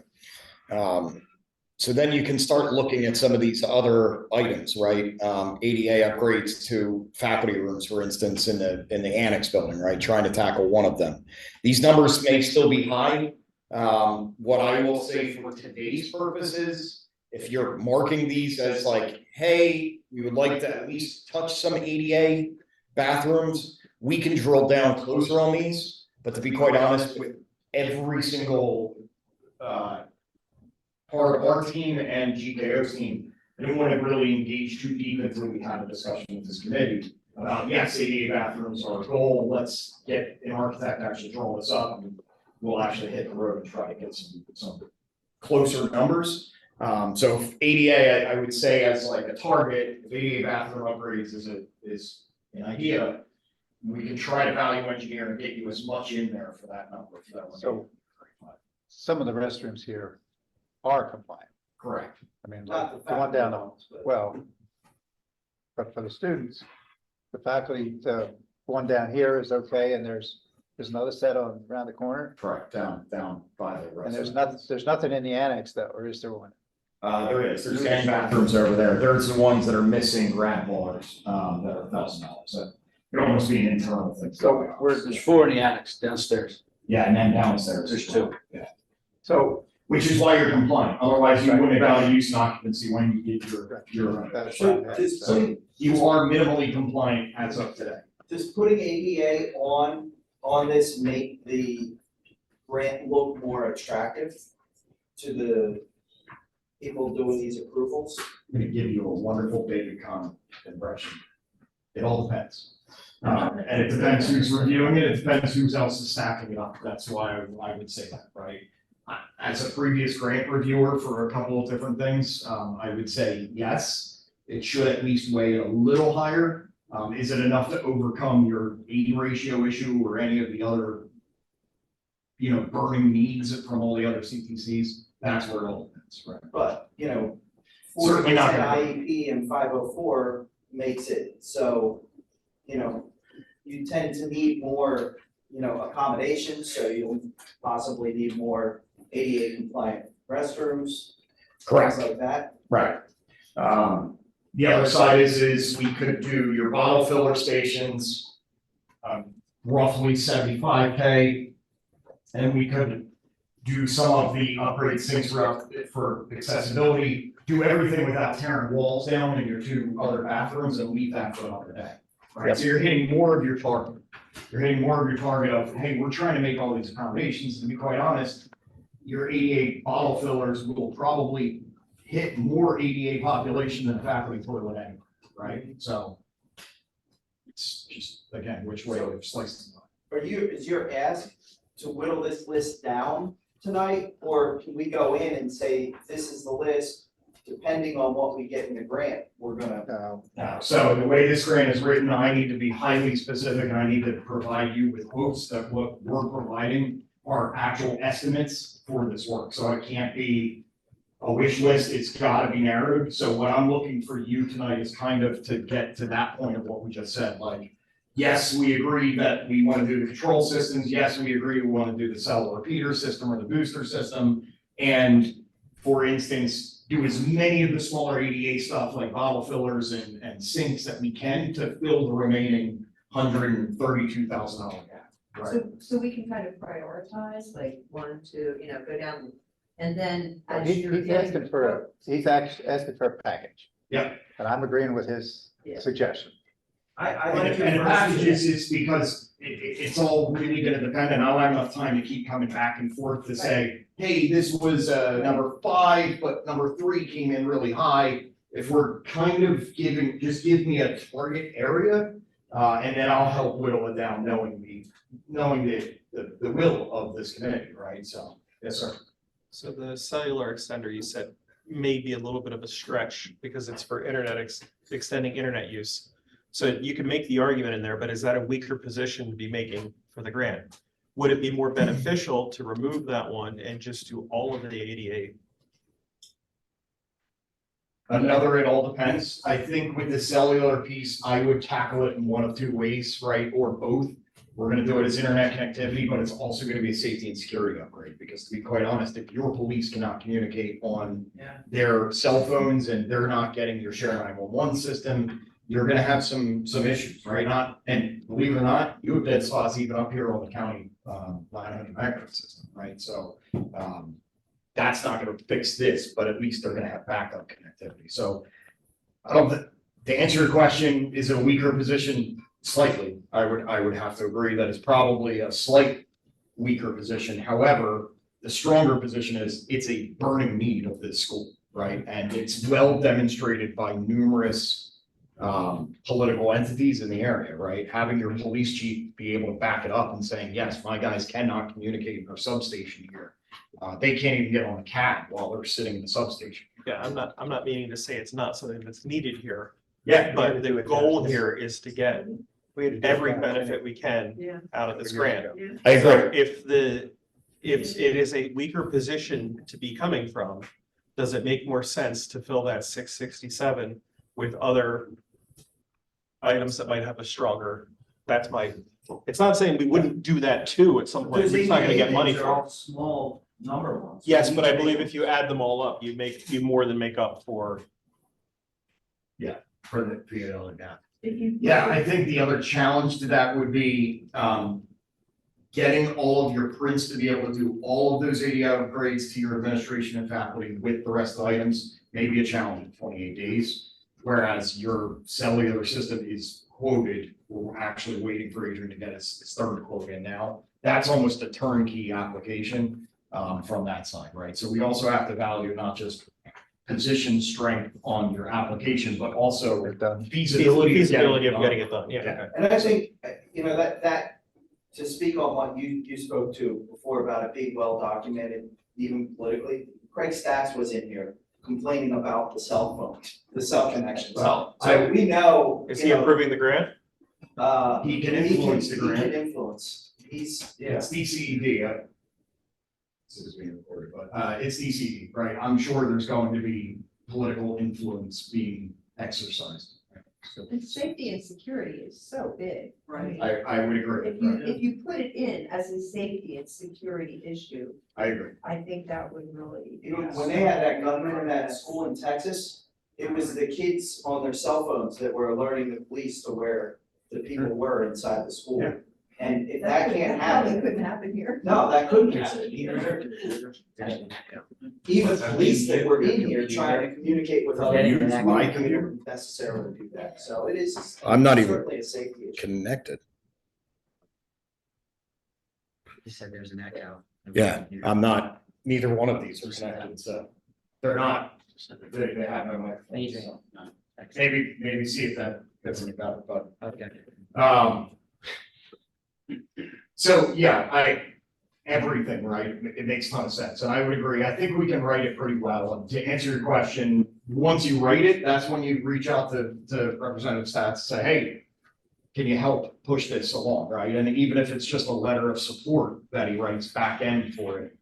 So then you can start looking at some of these other items, right? ADA upgrades to faculty rooms, for instance, in the annex building, right? Trying to tackle one of them. These numbers may still be high. What I will say for today's purposes, if you're marking these as like, hey, we would like to at least touch some ADA bathrooms, we can drill down closer on these. But to be quite honest, with every single part of our team and GKO's team, I didn't want to really engage too deep until we had a discussion with this committee about, yes, ADA bathrooms are a goal. Let's get an architect to actually draw this up, and we'll actually hit the road and try to get some closer numbers. So if ADA, I would say as like a target, if ADA bathroom upgrades is an idea, we can try to value engineer and get you as much in there for that number. For that one. So some of the restrooms here are compliant. Correct. I mean, Not the one down, ones, but- well, but for the students, the faculty, the one down here is okay, and there's another set on around the corner, Correct, down by the rest. and there's nothing in the annex though, or is there one? There is, there's gang bathrooms over there. There's the ones that are missing grab bars, that are $1,000. So it could almost be an internal thing. So There's 4 in the annex downstairs. Yeah, and then downstairs. There's 2. Yeah. So Which is why you're compliant. Otherwise you wouldn't have value use and occupancy when you get your. that's So fine. does So you are minimally compliant as of today. does putting ADA on this make the grant look more attractive to the people doing these approvals? I'm gonna give you a wonderful David Kahn impression. It all depends. And it depends who's reviewing it, it depends who's else is stacking it up, that's why I would say that, right? As a previous grant reviewer for a couple of different things, I would say yes, it should at least weigh a little higher. Is it enough to overcome your 80 ratio issue or any of the other, burning needs from all the other CTCs? That's where it all depends, right? But, Certainly not 40% gonna- IEP and 504 makes it so, you tend to need more, accommodations, so you'll possibly need more ADA compliant restrooms, things like that. Right. The other side is we could do your bottle filler stations, roughly 75K. And we could do some of the upgrades, things for accessibility, do everything without tearing walls down in your 2 other bathrooms and leave that for another day. Right, so you're hitting more of your target. You're hitting more of your target of, hey, we're trying to make all these accommodations, to be quite honest, your ADA bottle fillers will probably hit more ADA population than faculty toilet anyway, right? So it's just, again, which way we're slicing it. Is your ask to whittle this list down tonight, or can we go in and say, this is the list, depending on what we get in the grant, we're gonna. Now, so the way this grant is written, I need to be highly specific and I need to provide you with quotes that what we're providing are actual estimates for this work. So it can't be, a wish list, it's gotta be narrowed, so what I'm looking for you tonight is kind of to get to that point of what we just said, like, yes, we agree that we wanna do the control systems, yes, we agree we wanna do the cellular repeater system or the booster system, and for instance, do as many of the smaller ADA stuff like bottle fillers and sinks that we can to fill the remaining $132,000 gap, right? So we can kind of prioritize, like, 1, 2, go down, and then as He's you're asking for, he's actually asking for a package. Yeah. And I'm agreeing with his Yeah. suggestion. I And like your the first packages is because it's all really gonna depend, and I don't have enough time to keep coming back and forth to say, hey, this was number 5, but number 3 came in really high. If we're kind of just give me a target area, and then I'll help whittle it down, knowing the will of this committee, right? So, yes, sir. So the cellular extender, you said, may be a little bit of a stretch because it's for extending internet use. So you can make the argument in there, but is that a weaker position to be making for the grant? Would it be more beneficial to remove that one and just do all of the ADA? Another, it all depends. I think with the cellular piece, I would tackle it in one of 2 ways, right? Or both. We're gonna do it as internet connectivity, but it's also gonna be a safety and security upgrade, because to be quite honest, if your police cannot communicate on Yeah. their cell phones and they're not getting your Share 911 system, you're gonna have some issues, right? And believe it or not, you have dead spots even up here on the county 900 megahertz system, right? So that's not gonna fix this, but at least they're gonna have backup connectivity. So I don't, to answer your question, is it a weaker position? Slightly. I would have to agree that it's probably a slight weaker position. However, the stronger position is it's a burning need of this school, right? And it's well demonstrated by numerous political entities in the area, right? Having your police chief be able to back it up and saying, yes, my guys cannot communicate in our substation here. They can't even get on a cab while they're sitting in the substation. Yeah, I'm not meaning to say it's not something that's needed here, Yeah, but the goal here is to get every benefit we can Yeah. out of this grant. I So agree. if it is a weaker position to be coming from, does it make more sense to fill that 667 with other items that might have a stronger, it's not saying we wouldn't do that too at some point, we're Those just not gonna get money ADA for are it. all small number ones. Yes, but I believe if you add them all up, you more than make up for. For the other gap. If you. Yeah, I think the other challenge to that would be, getting all of your prints to be able to do all of those ADA upgrades to your administration and faculty with the rest of the items may be a challenge in 28 days. Whereas your cellular system is quoted, we're actually waiting for Adrian to get his 3rd quote in now. That's almost a turnkey application, from that side, right? So we also have to value not just position strength on your application, but also They're done. feasibility. Feasibility of getting it done, yeah. Yeah. Okay. And I think, that, to speak on what you spoke to before about it being well documented, even politically, Craig Stacks was in here complaining about the cell phones, the cell connections. Well, So we know, Is he approving the grant? He can influence the He grant. can influence, he's, yeah. It's DCED. This is being recorded, but it's DCED, right? I'm sure there's going to be political influence being exercised. Right? So And safety and security is so big. Right. I would agree. If you put it in as a safety and security issue, I agree. I think that would really. When they had that gunman in that school in Texas, it was the kids on their cell phones that were alerting the police to where the people were inside the school. Yeah. And if that can't Probably happen, couldn't happen here. no, that couldn't happen. Even police that were in here trying to communicate with other Getting users, that- My computer? wouldn't necessarily do that, so it is. I'm not even certainly a safety issue. connected. You said there's an echo. Yeah, I'm not. Neither one of these are connected, so they're not, they have no microphone. Adrian. so. No, excellent. Maybe see if that gets any better, but Okay. So, yeah, everything, right, it makes a ton of sense, and I would agree, I think we can write it pretty well, and to answer your question, once you write it, that's when you reach out to Representative Stats, say, hey, can you help push this along, right, and even if it's just a letter of support that he writes back end for it,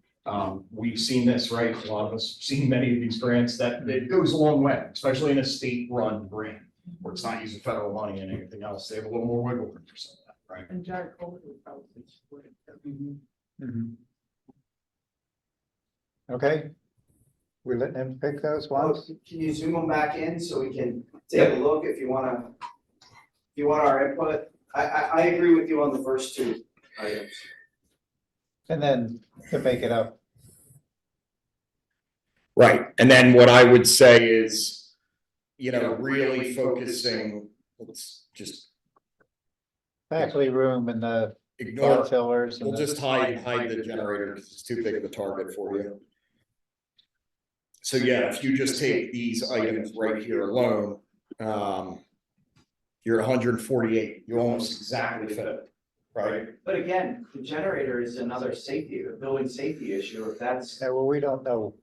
We've seen this, right? A lot of us have seen many of these grants that it goes a long way, especially in a state-run grant where it's not using federal money and anything else. They have a little more wiggle room for some of that, right? And Jared Colton would probably support it. Mhm. Okay. We letting him pick those ones? Can you zoom them back in so we can take a look if you wanna, if you want our input? I agree with you on the first two items. And then to make it up. Right, and then what I would say is, you know, really focusing, let's just Faculty room and the ignore, bar fillers. we'll just hide the generator because it's too big of a target for you. So yeah, if you just take these items right here alone, you're 148, you almost exactly fit it, right? But again, the generator is another safety, a building safety issue, if that's. Yeah, well, we don't know.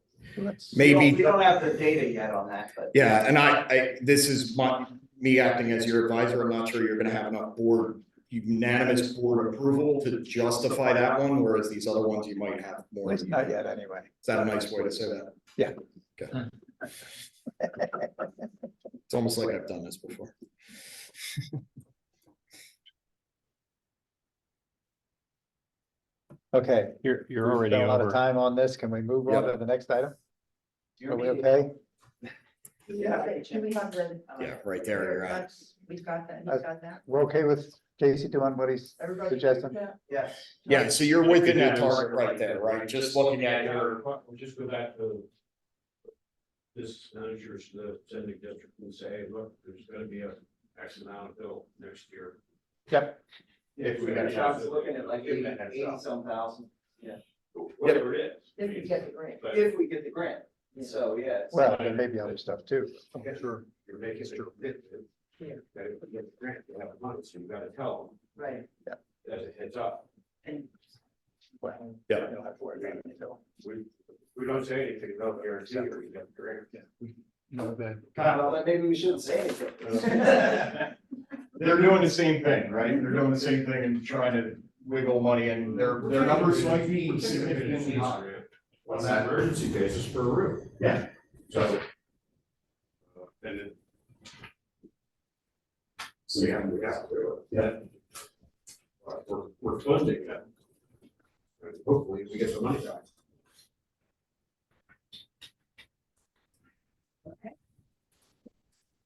Maybe. We don't have the data yet on that, but. Yeah, and this is me acting as your advisor, I'm not sure you're gonna have enough unanimous board approval to justify that one, whereas these other ones you might have more. It's not yet, anyway. Is that a nice way to say that? Yeah. Okay. It's almost like I've done this before. Okay. You're We already spent a lot of over. time on this. Can we move on Yep. to the next item? You're Are we meeting- okay? Can we have the? Yeah, right there, you're at. that's- We've got that, he's got that. We're okay with Casey doing what he's Everybody. suggesting? Yes. Yeah, so you're within that target right there, right? Just looking at your, We'll just go back to this managers, the sending district and say, hey, look, there's gonna be a X amount of bill next year. Yep. if we I got. was looking at like 80-some thousand, Whatever it is. If you get the grant. But if we get the grant, so, yeah. it's- Well, there may be other stuff too. sure, you're making it commitment. Yeah. That if you get the grant, you have the money, so you gotta tell Right. them as a heads up. Well, Yeah. you'll have to worry about it until. We don't say anything about guarantee or you get the grant. No, then. Well, then maybe we shouldn't say anything. They're doing the same thing, right? They're doing the same thing and trying to wiggle money and their numbers might be significantly higher. What's that emergency basis for a roof? Yeah. So. And then. So yeah, we have to. Yeah. We're funding that. And hopefully we get the money back.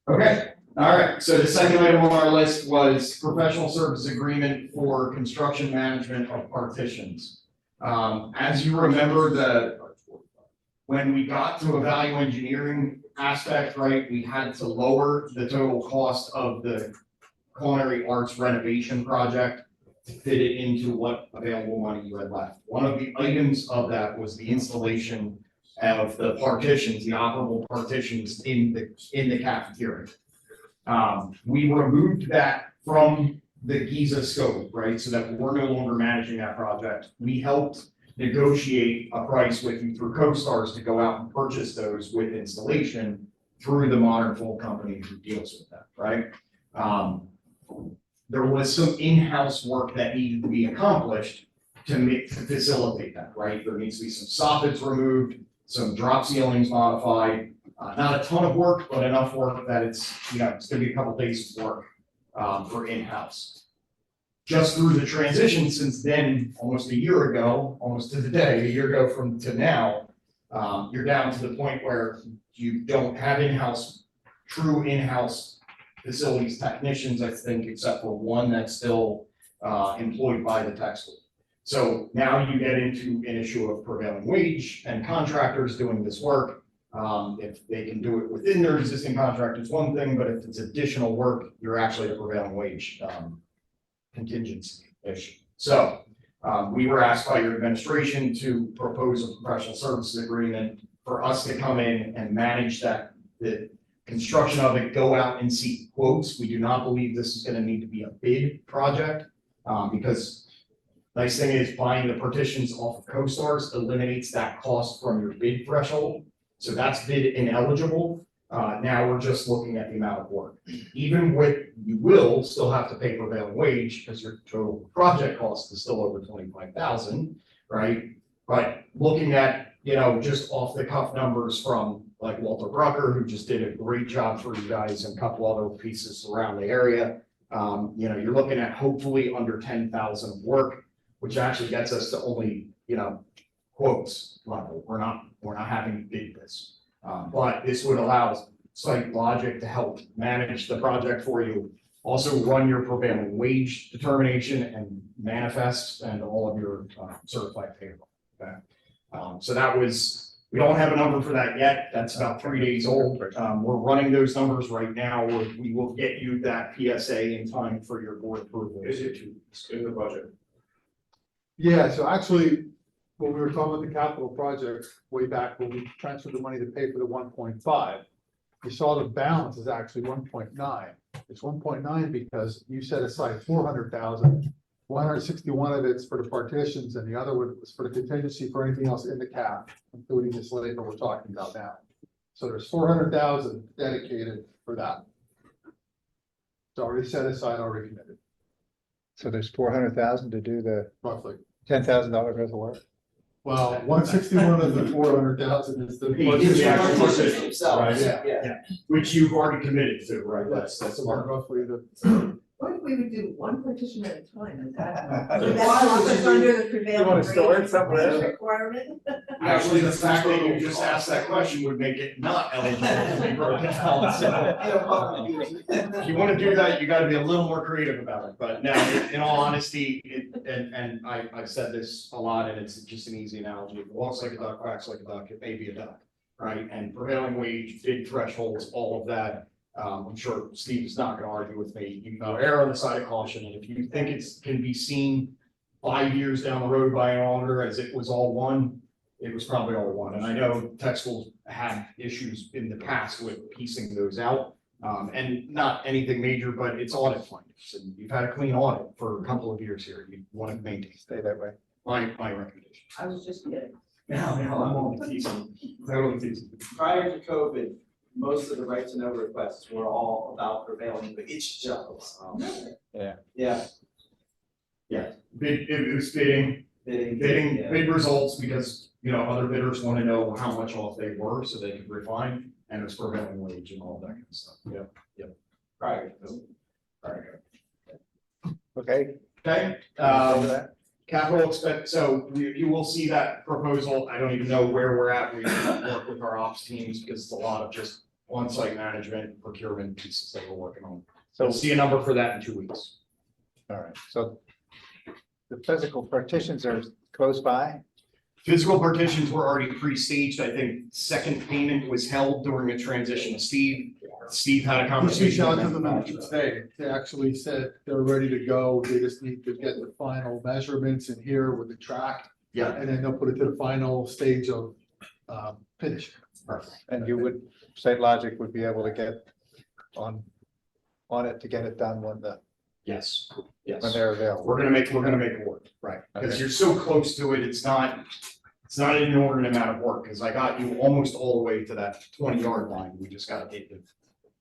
Okay, all right, so the second item on our list was professional service agreement for construction management of partitions. As you remember, when we got to a value engineering aspect, right, we had to lower the total cost of the culinary arts renovation project to fit it into what available money you had left. One of the items of that was the installation of the partitions, the operable partitions in the cafeteria. We removed that from the Giza scope, right, so that we're no longer managing that project. We helped negotiate a price with you through CoStars to go out and purchase those with installation through the Modern Full company who deals with that, right? There was some in-house work that needed to be accomplished to facilitate that, right? There needs to be some soffits removed, some drop ceilings modified, not a ton of work, but enough work that it's gonna be a couple days of work, for in-house. Just through the transition since then, almost a year ago, almost to the day, a year ago from to now, you're down to the point where you don't have true in-house facilities technicians, I think, except for one that's still, employed by the tech school. So now you get into an issue of prevailing wage and contractors doing this work. If they can do it within their existing contract, it's one thing, but if it's additional work, you're actually a prevailing wage contingency issue. So we were asked by your administration to propose a professional services agreement for us to come in and manage that, the construction of it, go out and seek quotes. We do not believe this is gonna need to be a bid project, because nice thing is buying the partitions off of CoStars eliminates that cost from your bid threshold. So that's bid ineligible. Now we're just looking at the amount of work. Even with, you will still have to pay prevailing wage because your total project cost is still over 25,000, right? But looking at, just off the cuff numbers from like Walter Brucker, who just did a great job for you guys and a couple other pieces around the area. You're looking at hopefully under 10,000 of work, which actually gets us to only, quotes level. We're not having to bid this. But this would allow Site Logic to help manage the project for you. Also run your prevailing wage determination and manifest and all of your certified payroll. Okay. So that was, we don't have a number for that yet. That's about 3 days old. We're running those numbers right now. We will get you that PSA in time for your board approval. Is it in the budget? Yeah, so actually, when we were talking about the capital project way back, when we transferred the money to pay for the 1.5, you saw the balance is actually 1.9. It's 1.9 because you set aside 400,000. 161 of it's for the partitions and the other one was for the contingency for anything else in the cap, including this labor we're talking about now. So there's 400,000 dedicated for that. It's already set aside, already committed, So there's 400,000 to do the roughly. $10,000 worth of work? Well, 161 of the 400,000 is the. Right, Yeah. Which you've already committed to, right? That's So part of roughly the. What if we would do one partition at a time, is that? Would That's not under the prevailing wanna store it rate somewhere? requirement? Actually, the fact that you just asked that question would make it not eligible to be broken down. So, if you want to do that, you got to be a little more creative about it. But no, in all honesty, and I've said this a lot, and it's just an easy analogy. If it walks like a duck, quacks like a duck, it may be a duck, right? And prevailing wage, bid thresholds, all of that. I'm sure Steve's not going to argue with me. You err on the side of caution, and if you think can be seen 5 years down the road by an auditor as it was all one, it was probably all one. And I know tech schools had issues in the past with piecing those out. And not anything major, but it's audit findings, and you've had a clean audit for a couple of years here. You want to maintain. Stay that way. My recommendation. I was just kidding. No, I'm only teasing. I'm only teasing. Prior to COVID, most of the right to know requests were all about prevailing wage jobs. Yeah. Yeah, Bid, it was bidding, yeah. bid results because, other bidders want to know how much off they were so they could refine, and it's prevailing wage and all that kind of stuff. Yeah. Prior to COVID. All right. Okay. Okay, Over that? capital expense, so you will see that proposal. I don't even know where we're at. We work with our ops teams because it's a lot of just on-site management, procurement pieces that we're working on. So we'll see a number for that in 2 weeks. All right, so the physical partitions are close by? Physical partitions were already pre-staged. I think second payment was held during the transition to Steve. Steve had a Reached conversation. out with to them them. today. They actually said they're ready to go. They just need to get the final measurements in here with the track. Yeah. And then they'll put it to the final stage of finish. Perfect. And you would, Site Logic would be able to get on it to get it done when Yes, when yes. they're available. We're gonna make it work, right? Because Okay. you're so close to it, it's not an inordinate amount of work, because I got you almost all the way to that 20-yard line. We just gotta take it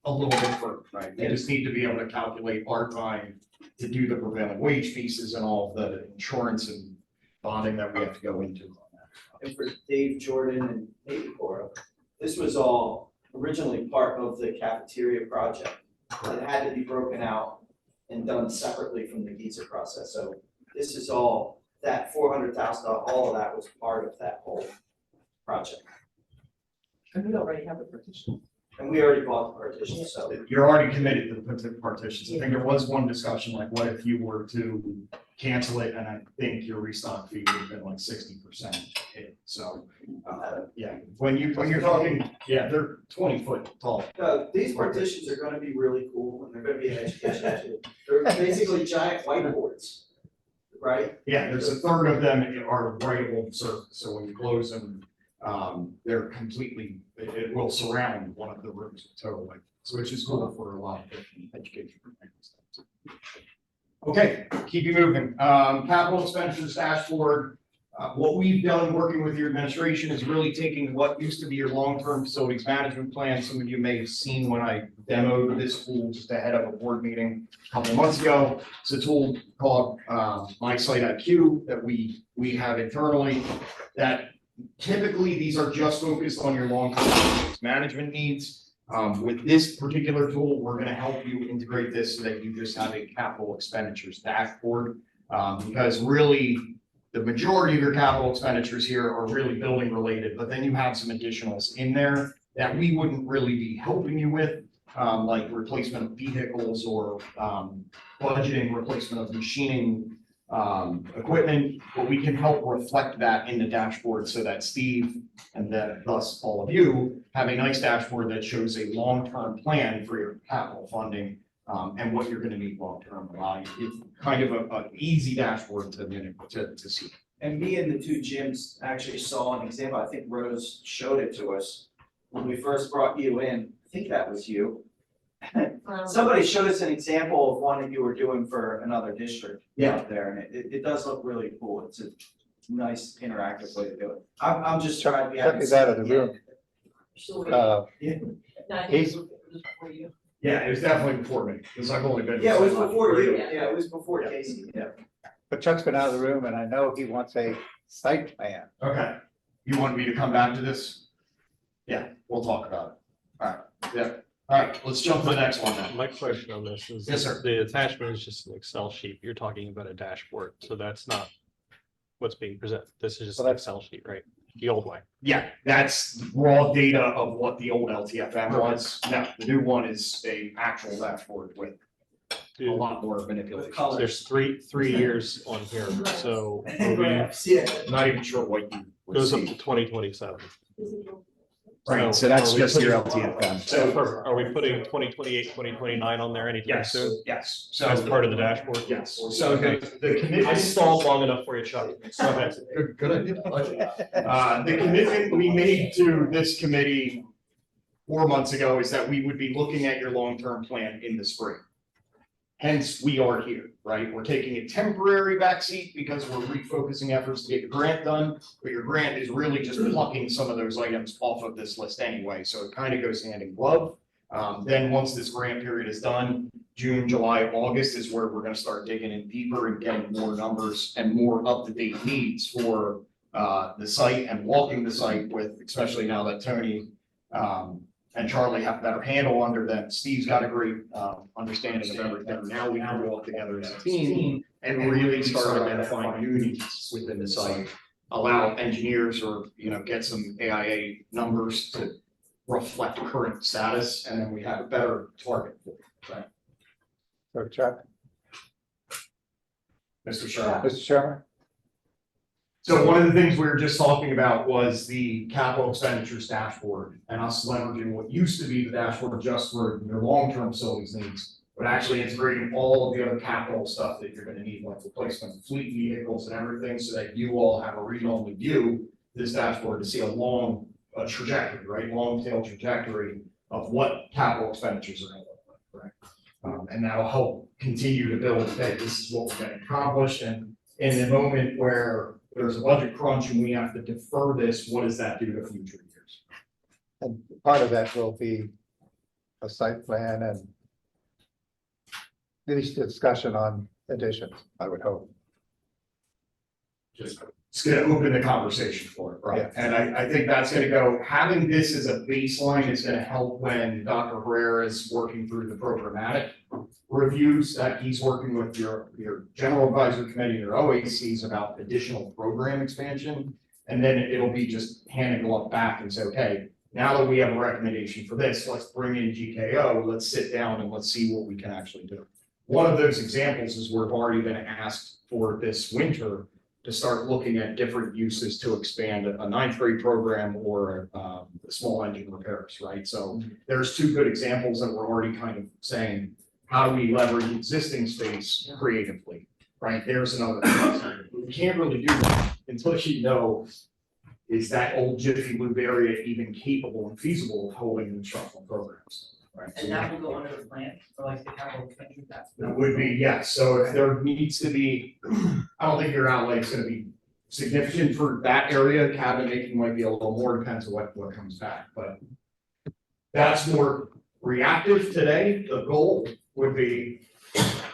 a little bit further, right? They just need to be able to calculate our time to do the prevailing wage pieces and all the insurance and bonding that we have to go into on that. And for Dave Jordan and Navy Corps, this was all originally part of the cafeteria project. It had to be broken out and done separately from the Giza process. So this is all, that $400,000, all of that was part of that whole project. And we already have a partition. And we already bought the partition, so. You're already committed to the partitions. I think there was one discussion, like what if you were to cancel it, and I think your restock fee would have been like 60% hit. So, yeah, when you're talking, yeah, they're 20 foot tall. These partitions are gonna be really cool, and they're gonna be an education too. They're basically giant whiteboards, right? Yeah, there's a third of them are writable surface, so when you close them, they're completely, it will surround one of the rooms totally, so which is cool for a lot of different education. Okay, keep you moving. Capital expenditures dashboard. What we've done working with your administration is really taking what used to be your long-term facilities management plan. Some of you may have seen when I demoed this tool just ahead of a board meeting a couple of months ago. It's a tool called My Site IQ that we have internally, that typically these are just focused on your long-term facilities management needs. With this particular tool, we're gonna help you integrate this so that you just have a capital expenditures dashboard. Because really, the majority of your capital expenditures here are really building related, but then you have some additionals in there that we wouldn't really be helping you with, like replacement of vehicles or budgeting replacement of machining equipment, but we can help reflect that in the dashboard so that Steve and that thus all of you have a nice dashboard that shows a long-term plan for your capital funding and what you're gonna need long-term. It's kind of an easy dashboard to see. And me and the two gyms actually saw an example, I think Rose showed it to us when we first brought you in, I think that was you. Somebody showed us an example of one that you were doing for another district out there, and it does look really cool, it's a nice interactive way to do it. I'm just trying to. Chuck is out of the room. He's- For you. Yeah, it was definitely before me, because I've only been. Yeah, it was before you, yeah, it was before Casey, yeah. But Chuck's been out of the room and I know he wants a site plan. Okay, you want me to come back to this? Yeah, we'll talk about it. All right, yeah, all right, let's jump to the next one then. My question on this is. Yes, sir. The attachment is just an Excel sheet. You're talking about a dashboard, so that's not what's being presented. This is just an Excel sheet, right? The old way. Yeah, that's raw data of what the old LTFM was. Now, the new one is a actual dashboard with a lot more manipulation. color. There's three years on here, so are we- Yeah. Not even sure what you would goes up see. to 2027. Right, so that's are we just your putting- LTFM. So So, are we putting 2028, 2029 on there anytime yes, soon? yes. So As part of the dashboard? Yes, so the I commitment. stalled long enough for you, Chuck. Go ahead. Good idea. The commitment we made to this committee 4 months ago is that we would be looking at your long-term plan in the spring. Hence, we are here, right? We're taking a temporary backseat because we're refocusing efforts to get your grant done, but your grant is really just plucking some of those items off of this list anyway, so it kind of goes hand in glove. Then once this grant period is done, June, July, August is where we're gonna start digging in deeper and getting more numbers and more up-to-date needs for the site and walking the site with, especially now that Tony and Charlie have a better handle under them. Steve's got a great understanding of everything. Now we can walk together as a team and really start identifying new needs within the site. Allow engineers or, get some AIA numbers to reflect current status, and then we have a better target for it, right? So Chuck, Mr. Sherman. Mr. Sherman, So one of the things we were just talking about was the capital expenditures dashboard and us leveraging what used to be the dashboard just for your long-term facilities needs, but actually integrating all of the other capital stuff that you're gonna need, like replacement of fleet vehicles and everything, so that you all have a read-only view this dashboard to see a long trajectory, right? Long tail trajectory of what capital expenditures are gonna look like, right? And that'll help continue to build, hey, this is what we're gonna accomplish, and in the moment where there's a budget crunch and we have to defer this, what does that do to future years? and part of that will be a site plan and at least discussion on additions, I would hope. Just, it's gonna open the conversation for it, right? And I think that's gonna go, having this as a baseline is gonna help when Dr. Herrera is working through the programmatic reviews that he's working with your general advisory committee, your OACs about additional program expansion. And then it'll be just handing glove back and say, okay, now that we have a recommendation for this, let's bring in GKO, let's sit down and let's see what we can actually do. One of those examples is we've already been asked for this winter to start looking at different uses to expand a ninth grade program or small engine repairs, right? So there's two good examples that we're already kind of saying, how do we leverage existing space creatively, right? There's another thing. We can't really do that until you know, is that old Jiffy Lube area even capable and feasible of holding instructional programs, right? And that will go under the plan for like the capital expenditure, that's. That would be, yes, so if there needs to be, I don't think your outlay is gonna be significant for that area. Cabinet making might be a little more, depends on what comes back, but that's more reactive today. The goal would be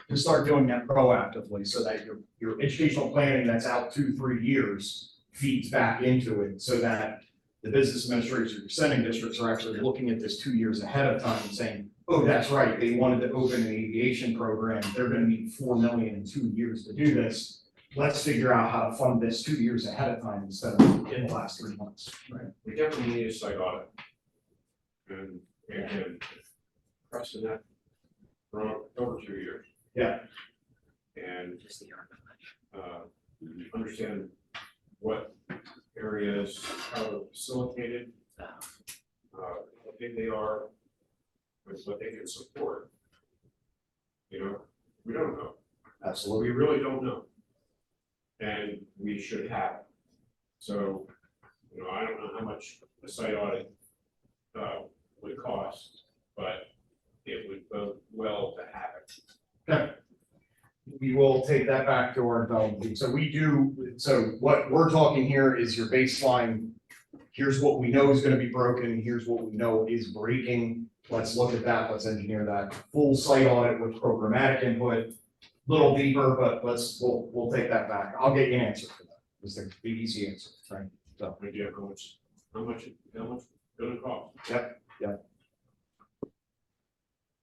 to start doing that proactively so that your educational planning that's out 2-3 years feeds back into it so that the business administrators or your sending districts are actually looking at this 2 years ahead of time and saying, oh, that's right, they wanted to open an aviation program, they're gonna need 4 million in 2 years to do this. Let's figure out how to fund this 2 years ahead of time instead of in the last 3 months, right? We definitely need a site audit. And pressing that for over 2 years. Yeah. And understand what areas, how they're facilitated, how big they are, with what they can support. You know, we don't know. Absolutely. We really don't know. And we should have. So, you know, I don't know how much a site audit would cost, but it would bode well to have it. Okay. We will take that back to our development team. So what we're talking here is your baseline. Here's what we know is gonna be broken, here's what we know is breaking. Let's look at that, let's engineer that. Full site audit with programmatic input, little deeper, but we'll take that back. I'll get you an answer for that. It's the easy answer, right? So, Idea of how much it's gonna cost.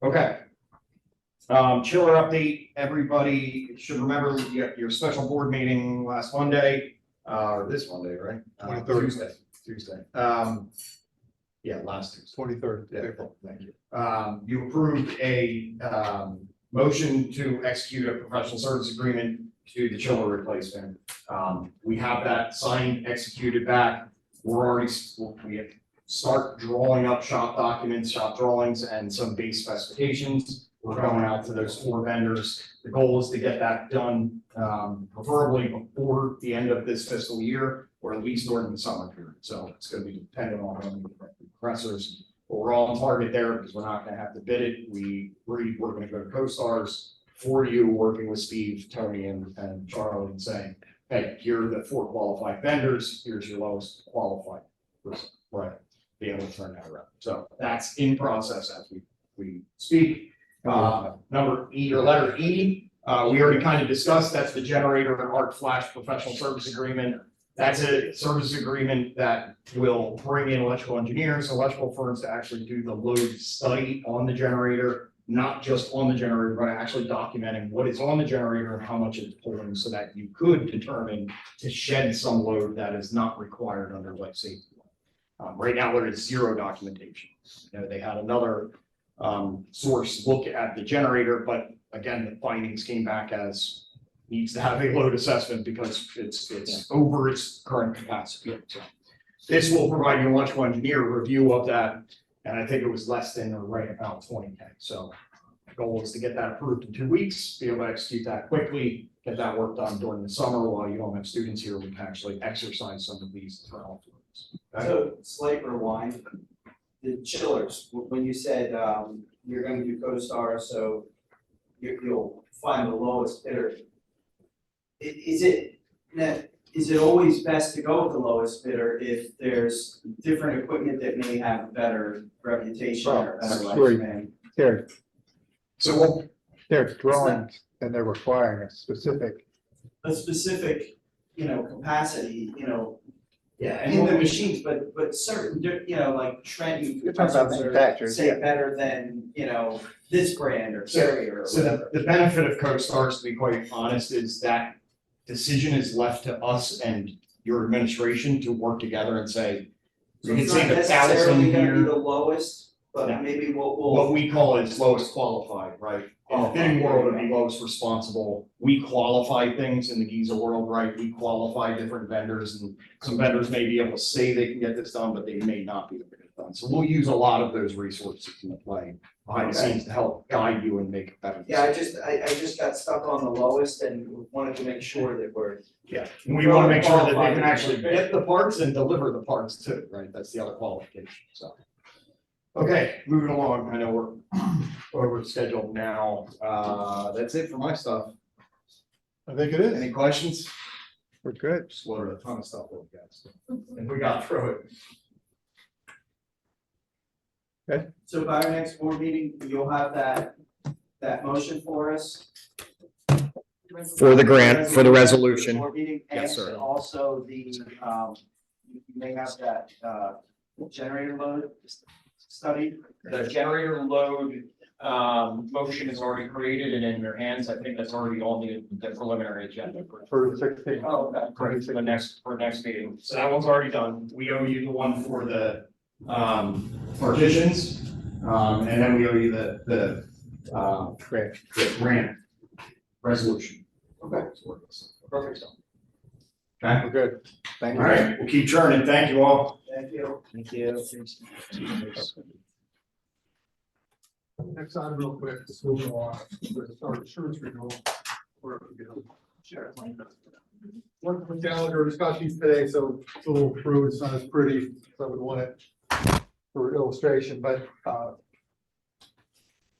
okay. Chiller update, everybody should remember your special board meeting last Monday, or this Monday, right? 23rd. Tuesday. Yeah, last Tuesday. 23rd Yeah, April. thank you. You approved a, motion to execute a professional service agreement to the chiller replacement. We have that signed, executed back. We have start drawing up shop documents, shop drawings, and some base specifications. We're going out to those 4 vendors. The goal is to get that done, preferably before the end of this fiscal year, or at least during the summer period. So it's gonna be dependent on when we get the compressors. But we're all on target there because we're not gonna have to bid it. We're gonna go to CoStars for you, working with Steve, Tony, and Charlie, and saying, hey, here are the 4 qualified vendors, here's your lowest qualified person, right? Be able to turn that around. So that's in process as we speak. Number E, or letter E, we already kind of discussed, that's the generator and arc flash professional service agreement. That's a service agreement that will bring in electrical engineers, electrical firms to actually do the load study on the generator, not just on the generator, but actually documenting what is on the generator and how much it's pulling so that you could determine to shed some load that is not required under life safety. Right now, there is 0 documentation. You know, they had another source look at the generator, but again, the findings came back as needs to have a load assessment because it's over its current capacity. So this will provide you an electrical engineer review of that, and I think it was less than or right about 20K. So the goal is to get that approved in 2 weeks, be able to execute that quickly, get that work done during the summer while you don't have students here. We can actually exercise some of these trial fluids. So slight rewind, the chillers, when you said you're gonna do CoStar, so you'll find the lowest bidder. Is it always best to go with the lowest bidder if there's different equipment that may have better reputation or better Absolutely. lifespan? So They're drawing and they're requiring a specific, Specific, capacity, yeah, in the machines, but certain, like Trenton You're talking about compressors are, manufacturers, say yeah. better than, this brand or Carrier or So whatever. the benefit of CoStars, to be quite honest, is that decision is left to us and your administration to work together and say, So you can it's not save necessarily 1,000 gonna be here. the lowest, but No. maybe we'll. What we call is lowest qualified, right? In the bidding world, it'd be lowest responsible. We qualify things in the Giza world, right? We qualify different vendors, and some vendors may be able to say they can get this done, but they may not be able to get it done. So we'll use a lot of those resources in play behind the Okay. scenes to help guide you and make a better Yeah, decision. I just got stuck on the lowest and wanted to make sure that we're. Yeah, and we want to make sure that they can actually get the parts and deliver the parts too, right? That's the other qualification, so. Okay, moving along, I know we're over scheduled now, that's it for my stuff. I think it is. Any questions? We're good. Slaughter a ton of stuff over gas. And we got through it. So by our next board meeting, you'll have that motion for us. For the grant, for the resolution. Board meeting, Yes, and sir. also the, you may have that, generator load study. The generator load, motion is already created and in your hands. I think that's already on the preliminary agenda For the 16th. Oh, okay, great, for the next meeting. So that one's already done. We owe you the one for the, partitions. And then we owe you the Great. grant resolution. Okay. Perfect. Okay, We're good. Thank all you. right, we'll keep churning. Thank you all. Thank you. Thank you. Next item real quick, just moving on, our insurance renewal. Sure. One from Gallagher, got these today, so it's a little crude, it's not as pretty, so I would want it for illustration, but,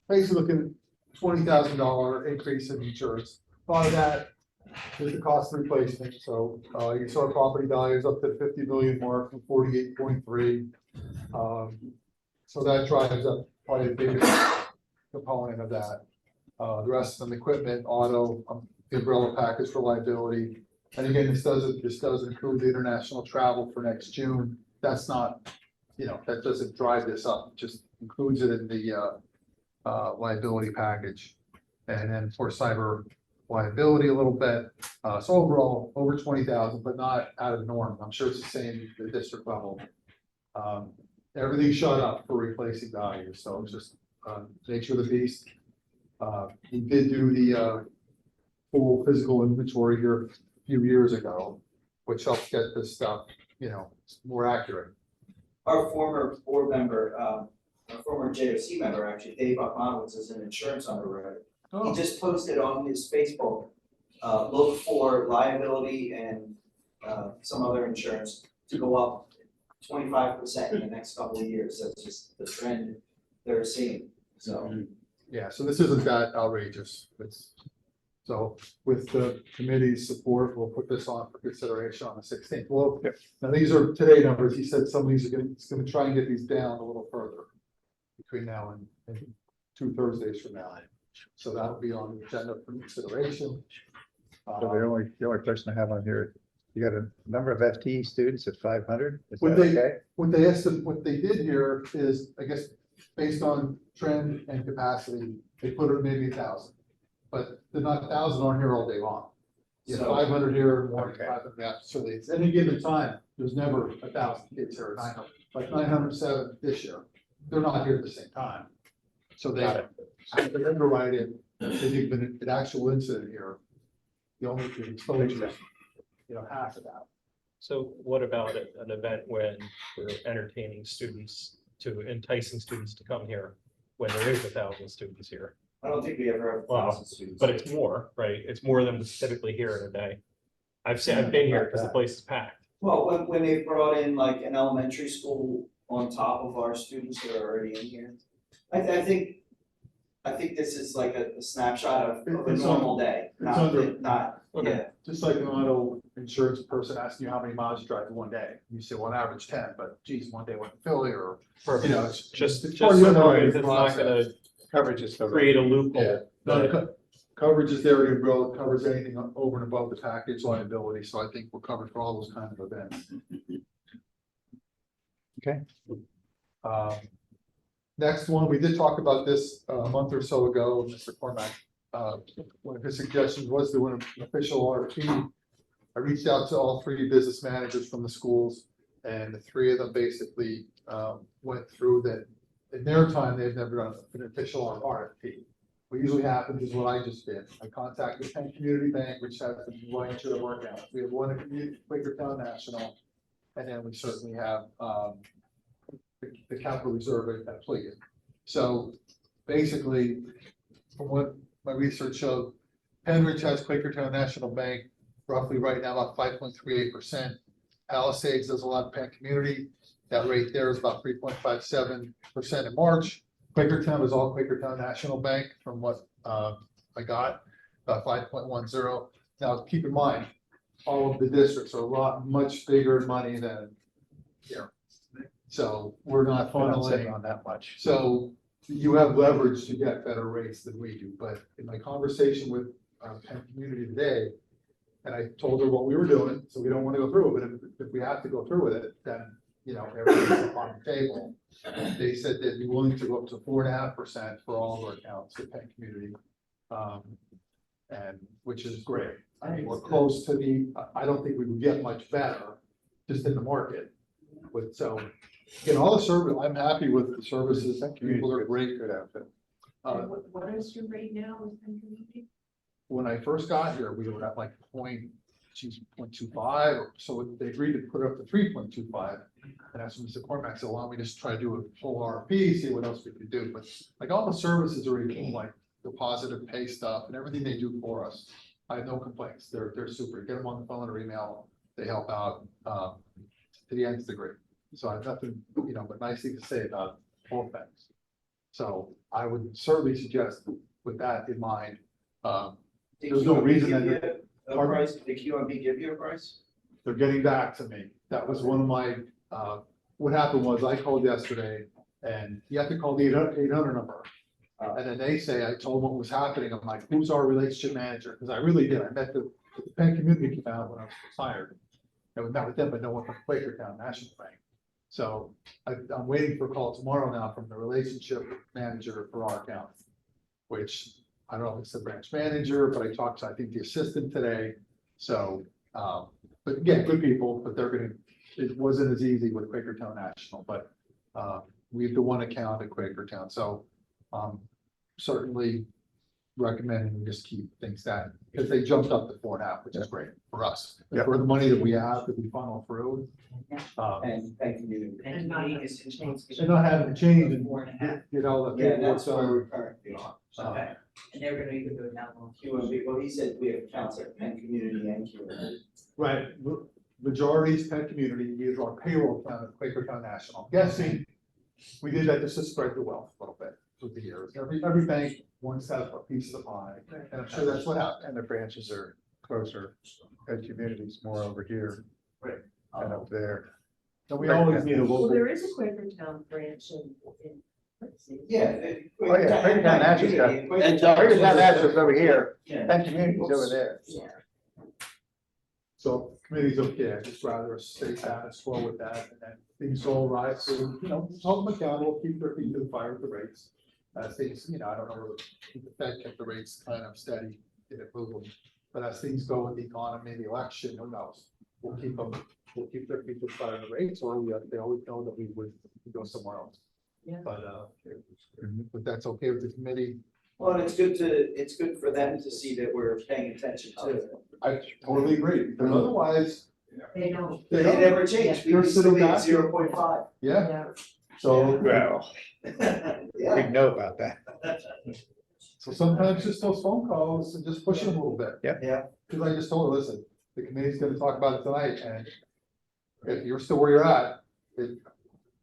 basically looking at $20,000 increase in insurance. Part of that is the cost of replacement, so, you saw property values up to the 50 million mark from 48.3. So that drives up probably the biggest component of that. The rest of the equipment, auto, the umbrella package for liability. And again, this does include the international travel for next June. That's not, that doesn't drive this up, it just includes it in the liability package. And then for cyber liability a little bit. So overall, over 20,000, but not out of the norm. I'm sure it's the same at the district level. Everything shot up for replacing value, so it's just nature of the beast. We did do the full physical inventory here a few years ago, which helps get this stuff, more accurate. Our former board member, our former JOC member, actually, Dave Buckmanowitz, is an insurance underwriter. He just posted on his Facebook, look for liability and some other insurance to go up 25% in the next couple of years. That's just the trend they're seeing, so. Yeah, so this isn't that outrageous. So with the committee's support, we'll put this on for consideration on the 16th. Well, now these are today numbers. He said some of these are it's gonna try and get these down a little further between now and 2 Thursdays from now. So that'll be on the agenda for consideration. So the only person I have on here, you got a number of FTE students at 500? Is Would that they- okay? What they did here is, I guess, based on trend and capacity, they put it maybe 1,000. But they're not 1,000 aren't here all day long. You know, So- 500 here and more, Okay. 500 there. So it's any given time, there's never 1,000 kids here, 900, like 907 this year. They're not here at the same time. So they underwrite it, if you've been an actual incident here, the only exposure is, half of that. So what about an event when we're entertaining students enticing students to come here when there is 1,000 students here? I don't think we ever have 1,000 students. But it's more, right? It's more than what's typically here in a day. I've been here because the place is packed. Well, when they brought in like an elementary school on top of our students that are already in here, I think this is like a snapshot of a It's normal day, under- not, yeah. Just like an auto insurance person asking you how many miles you drive in one day. You say, well, on average 10, but geez, one day went to Philly or, it's Just it's part of so the long underwriting as it's not process. gonna Coverage is so. create a Yeah. loophole. No, coverage is there, the umbrella covers anything over and above the package liability, so I think we're covered for all those kinds of events. Okay. Next one, we did talk about this a month or so ago, Mr. Cormack. One of his suggestions was to an official RFP. I reached out to all 3 business managers from the schools, and the 3 of them basically went through that. In their time, they've never done an official RFP. What usually happens is what I just did. I contacted Penn Community Bank, which has the right to work out. We have one at Quakertown National, and then we certainly have the capital reserve at Pliget. So basically, from what my research showed, Penridge has Quakertown National Bank roughly right now about 5.38%. Palisades does a lot of Penn Community. That rate there is about 3.57% in March. Quakertown is all Quakertown National Bank from what I got, about 5.10. Now, keep in mind, all of the districts are a lot, much bigger money than here. So we're not We're not sitting funneling, on that much. so you have leverage to get better rates than we do, but in my conversation with Penn Community today, and I told her what we were doing, so we don't wanna go through it, but if we have to go through with it, then, you know, everything's up on the table. They said they'd be willing to go up to 4.5% for all of our accounts at Penn Community. And, which is great. I mean, we're close to I don't think we would get much better just in the market. With, so, in all the service, I'm happy with the services, people are great. Good outfit. And what is your rate now with Penn Community? When I first got here, we were at like 0.25, so they agreed to put it up to 3.25. And that's when Mr. Cormac said, why don't we just try to do a full RFP, see what else we could do, but like all the services are equal, like the positive pay stuff and everything they do for us. I have no complaints, they're super, get them on the phone or email, they help out, to the nth degree. So I have nothing, you know, but nice thing to say about both things. So I would certainly suggest with that in mind, there's no reason that A price, did QMB give you a price? they're getting back to me. That was one of my, what happened was I called yesterday and you have to call the 800 number. And then they say, I told them what was happening. I'm like, who's our relationship manager? Because I really did. I met the Penn Community came out when I was hired. And we met with them, but no one from Quakertown National Bank. So I'm waiting for a call tomorrow now from the relationship manager for our account. Which I don't know if it's the branch manager, but I talked to, I think, the assistant today. So, but again, good people, but they're gonna, it wasn't as easy with Quakertown National, but we have the one account at Quakertown, so certainly recommending we just keep things that, because they jumped up to 4.5, which is great for us. Yeah. For the money that we have, that we funnel through. And thank you. And not having to change. And not having to change and, 4.5. you know, the Yeah, paperwork's that's where done. we're currently on. Okay, and they're gonna either go down on QMB, well, he said we have accounts at Penn Community and QMB. Right, majority is Penn Community, we have our payroll account at Quakertown National. Guessing, we did that just to spread the wealth a little bit through the years. Every bank wants to have a piece of the pie, and I'm sure that's what happened. And the branches are closer, and communities more over here. Right. And up there. So we always need a Well, local. there is a Quakertown branch in, let's see. Yeah. Oh, yeah, Quakertown National's got- And Quakertown National's over here, Yeah. and communities over there. Yeah. So committee's okay, I'd just rather stay status quo with that, and then things all right, so, you know, hold them accountable, keep their feet to the fire with the rates. Things, you know, I don't know, if the Fed kept the rates kind of steady, did it move them, but as things go with the economy, the election, who knows? We'll keep their feet to the fire with the rates, or they always know that we would go somewhere else. Yeah. But that's okay with the committee. Well, and it's good for them to see that we're paying attention to it. I totally agree, because otherwise, They don't. They never change, You're we still sitting be back. at 0.5. yeah, Yeah. so. Well, Yeah. big know about that. So sometimes just those phone calls and just push them a little bit. Yeah. Cause I just told her, listen, the committee's gonna talk about it tonight and if you're still where you're at,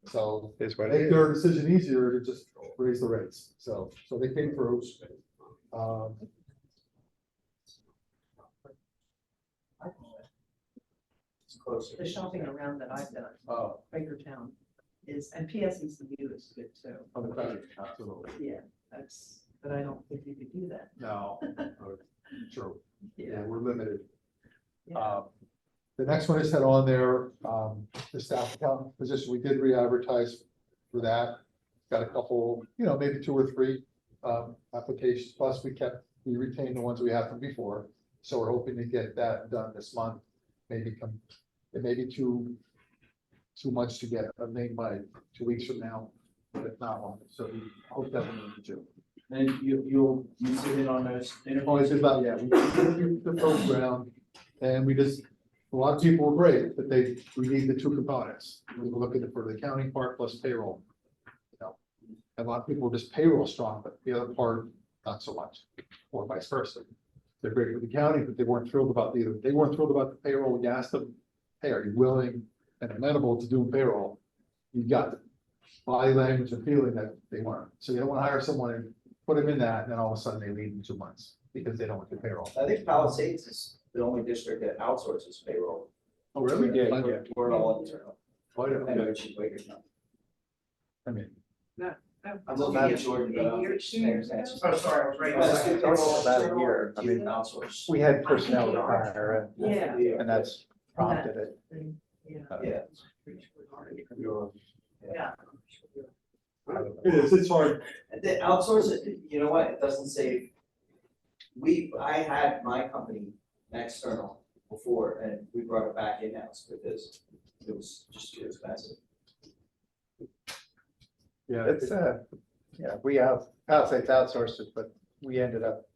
so Is what it make is. their decision easier to just raise the rates. So they came through. It's closer. the shopping around that I've done, Quakertown is, and PSECU is good too. On the credit, absolutely. Yeah, that's, but I don't think you could do that. No, true. Yeah, Yeah. we're limited. Yeah. The next one is head on there, the staff accountant position, we did re-advertise for that. Got a couple, you know, maybe 2 or 3 applications, plus we retained the ones we had from before. So we're hoping to get that done this month, it may be too much to get a name by 2 weeks from now, but if not one, so we hope that we need to. And you'll sit in on those Always interviews. about, yeah, we did the first round, and we just, a lot of people were great, but we need the 2 components. We were looking for the accounting part plus payroll. You know, and a lot of people were just payroll strong, but the other part, not so much, or vice versa. They're great with accounting, but they weren't thrilled about the payroll. We asked them, hey, are you willing and amenable to doing payroll? You got the body language and feeling that they weren't. So you don't want to hire someone and put them in that, and then all of a sudden they leave in 2 months because they don't want the payroll. I think Palisades the only district that outsources payroll. Oh, really? We did, I- yeah. We're all internal. I don't I know know. it's Quakertown. I mean, I'm looking at Jordan, but I don't think she's paying attention. Oh, sorry, I was right. That's good. They're all About a internal, year. I or do you mean, outsource. We had personnel retire Yeah. and that's prompted it. Yeah. Yeah. it is, it's hard. The outsource, you know what, it doesn't save. I had my company external before and we brought it back in-house because it was just too expensive. Yeah, It's, yeah, we outside outsourced it, but we ended up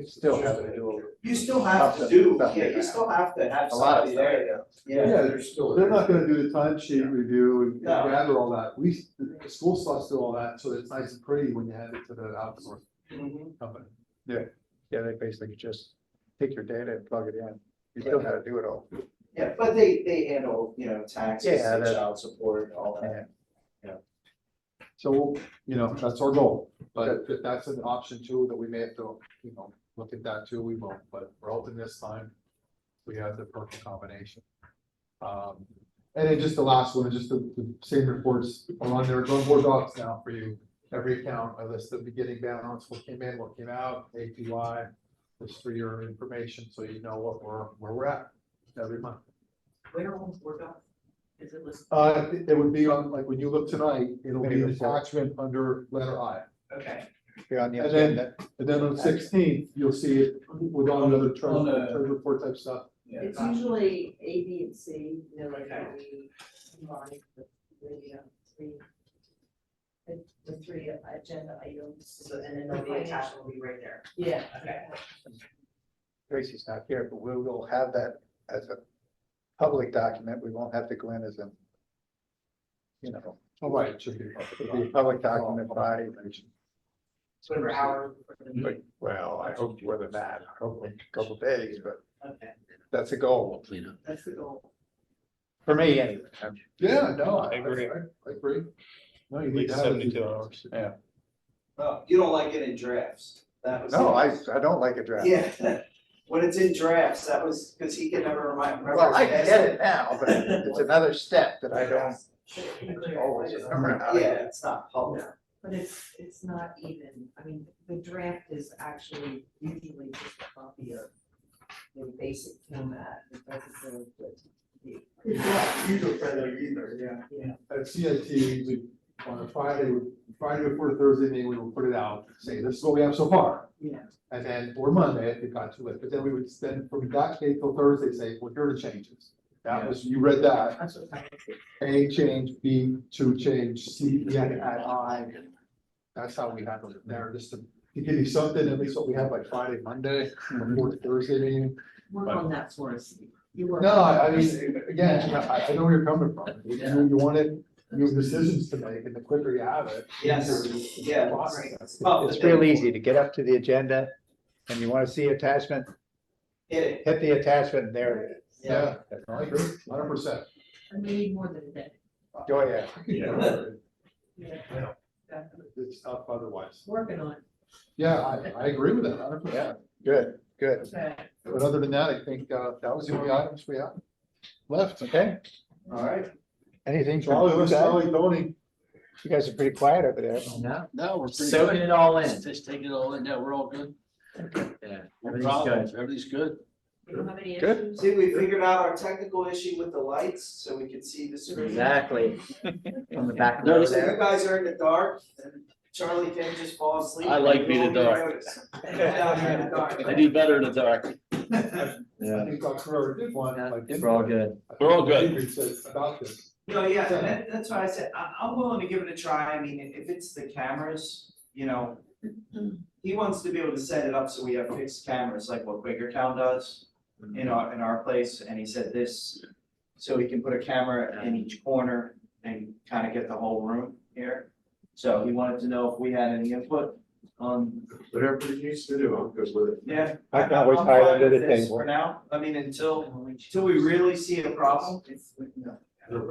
still having to do You still have to do, yeah, you still have to have a lot of somebody stuff. there. yeah, they're not gonna do the time sheet review and No. gather all that. The school stuff's do all that, so it's nice and pretty when you hand it to the outsource Mhm. company. Yeah, they basically just take your data and plug it in. You still gotta do it all. Yeah, but they handle, taxes, Yeah, that- child support, all that. Yeah. So, that's our goal, but if that's an option too, that we may have to, look at that too, we will, but we're hoping this time we have the perfect combination. And then just the last one, just the same reports are on there, it's on board docs now for you. Every account, a list of beginning balance, what came in, what came out, APY, just for your information, so you know where we're at every month. Where on board doc? Is it listed? It would be on, like, when you look tonight, it'll be an Report. attachment under letter I. Okay. Be on the And then- agenda. And then on the 16th, you'll see it with all the other On the- treasure report type stuff. Yeah. It's usually A, B, and C, like Okay. we combine the three agenda items. So, and then the attachment will be right there. Yeah. Okay. Tracy's not here, but we will have that as a public document. We won't have to go in as a, Oh, right, it should be. it'll be a public document body. Whatever hour. But, well, I hope more than that. I hope in a couple days, but Okay, that's a goal Clean up. that's the goal. for me anyway. Yeah, no, I agree. I agree. No, you Like need to have it. 72 hours. Yeah. Oh, you don't like it in drafts? That was. No, I don't like a draft. Yeah, when it's in drafts, that was, because he can never remember. Well, I his can get it now, but it's another step that I don't always password. remember how to. Yeah, it's not public. But it's not even, I mean, the draft is actually usually just a copy of the basic format. It doesn't really put the. It's not user friendly either, yeah. At CIT, we, on a Friday before Thursday meeting, we will put it out, say, this is what we have so far. Yeah. And then, or Monday, if it got too late, but then we would spend from that day till Thursday, say, well, here are the changes. That was, you read that, That's what I think. A change, B, two change, C, we had to add I. That's how we handled it there, just to give you something, at least what we have by Friday, Monday, before the Thursday meeting. Work on that for us. You work No, on I it. mean, again, I know where you're coming from, you want it, you have decisions to make, and the quicker you have it. Yes, the easier the yeah, process. Well, It's real easy to get up to the agenda and you want to see attachment, Hit hit the attachment and there it is. Yeah, I agree, 100%. And we need more than a day. Oh, yeah. Yeah. Definitely. It's tough otherwise. Working on it. Yeah, I agree with that, 100%. Yeah, good, good. Okay. But other than that, I think, that was the only items we have left. Okay, All right. anything Charlie, from you let's guys? Charlie, Tony. You guys are pretty quiet over there. No, No, we're pretty soaking good. it all in. Just taking it all in. Yeah, we're all good. Yeah. No Everything's problems. Everything's good. You don't have any Good. issues? See, we figured out our technical issue with the lights, so we could see the screen. Exactly. On the back No, row this So you there. guys are in the dark, and Charlie can just fall asleep. I like and being in the you won't dark. notice. Down here in the dark. I do better in the dark. I think Dr. Carrera did one. Yeah, like, we're all good. We're all good. David said about this. No, yeah, that's why I said, I'm willing to give it a try, I mean, if it's the cameras, he wants to be able to set it up so we have fixed cameras, like what Quakertown does in our place, and he said this, so he can put a camera in each corner and kind of get the whole room here. So he wanted to know if we had any input on, Whatever he needs to do, I'm good with it. yeah. I can always I'm hide fine under with the this table. For now, I mean, until we really see a problem.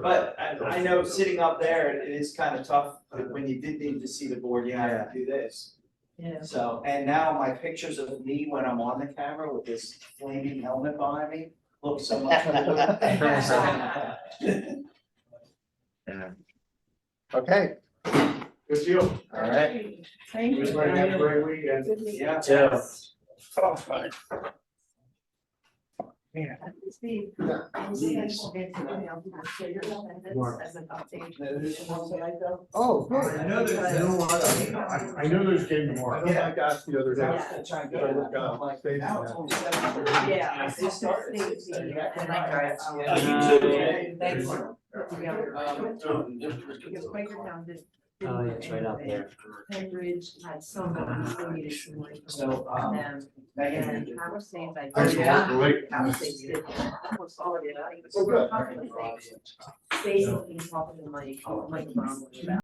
But I know sitting up there, it is kind of tough, when you did need to see the board, you have to do this. Yeah. So, and now my pictures of me when I'm on the camera with this flaming helmet behind me look so much better. Okay, Good deal. All right. Thank you. Everybody have a great weekend. Yeah. Two. Steve. Yeah. As an update. Oh, good. I know there's- You know what? I know there's game I tomorrow. don't like asked the other day. Yeah. I look out, Like, they- now it's only 7:30. Yeah. I just started. Thanks. You Thanks. too. Because Quakertown did. Oh, yeah, it's right out there. Cambridge had some, still needed some money So, from them. Megan, And Palisades, I. Thanks, Mark. Palisades did almost all of it. I think it was Oh, good. Basically, talking to Mike Brown about.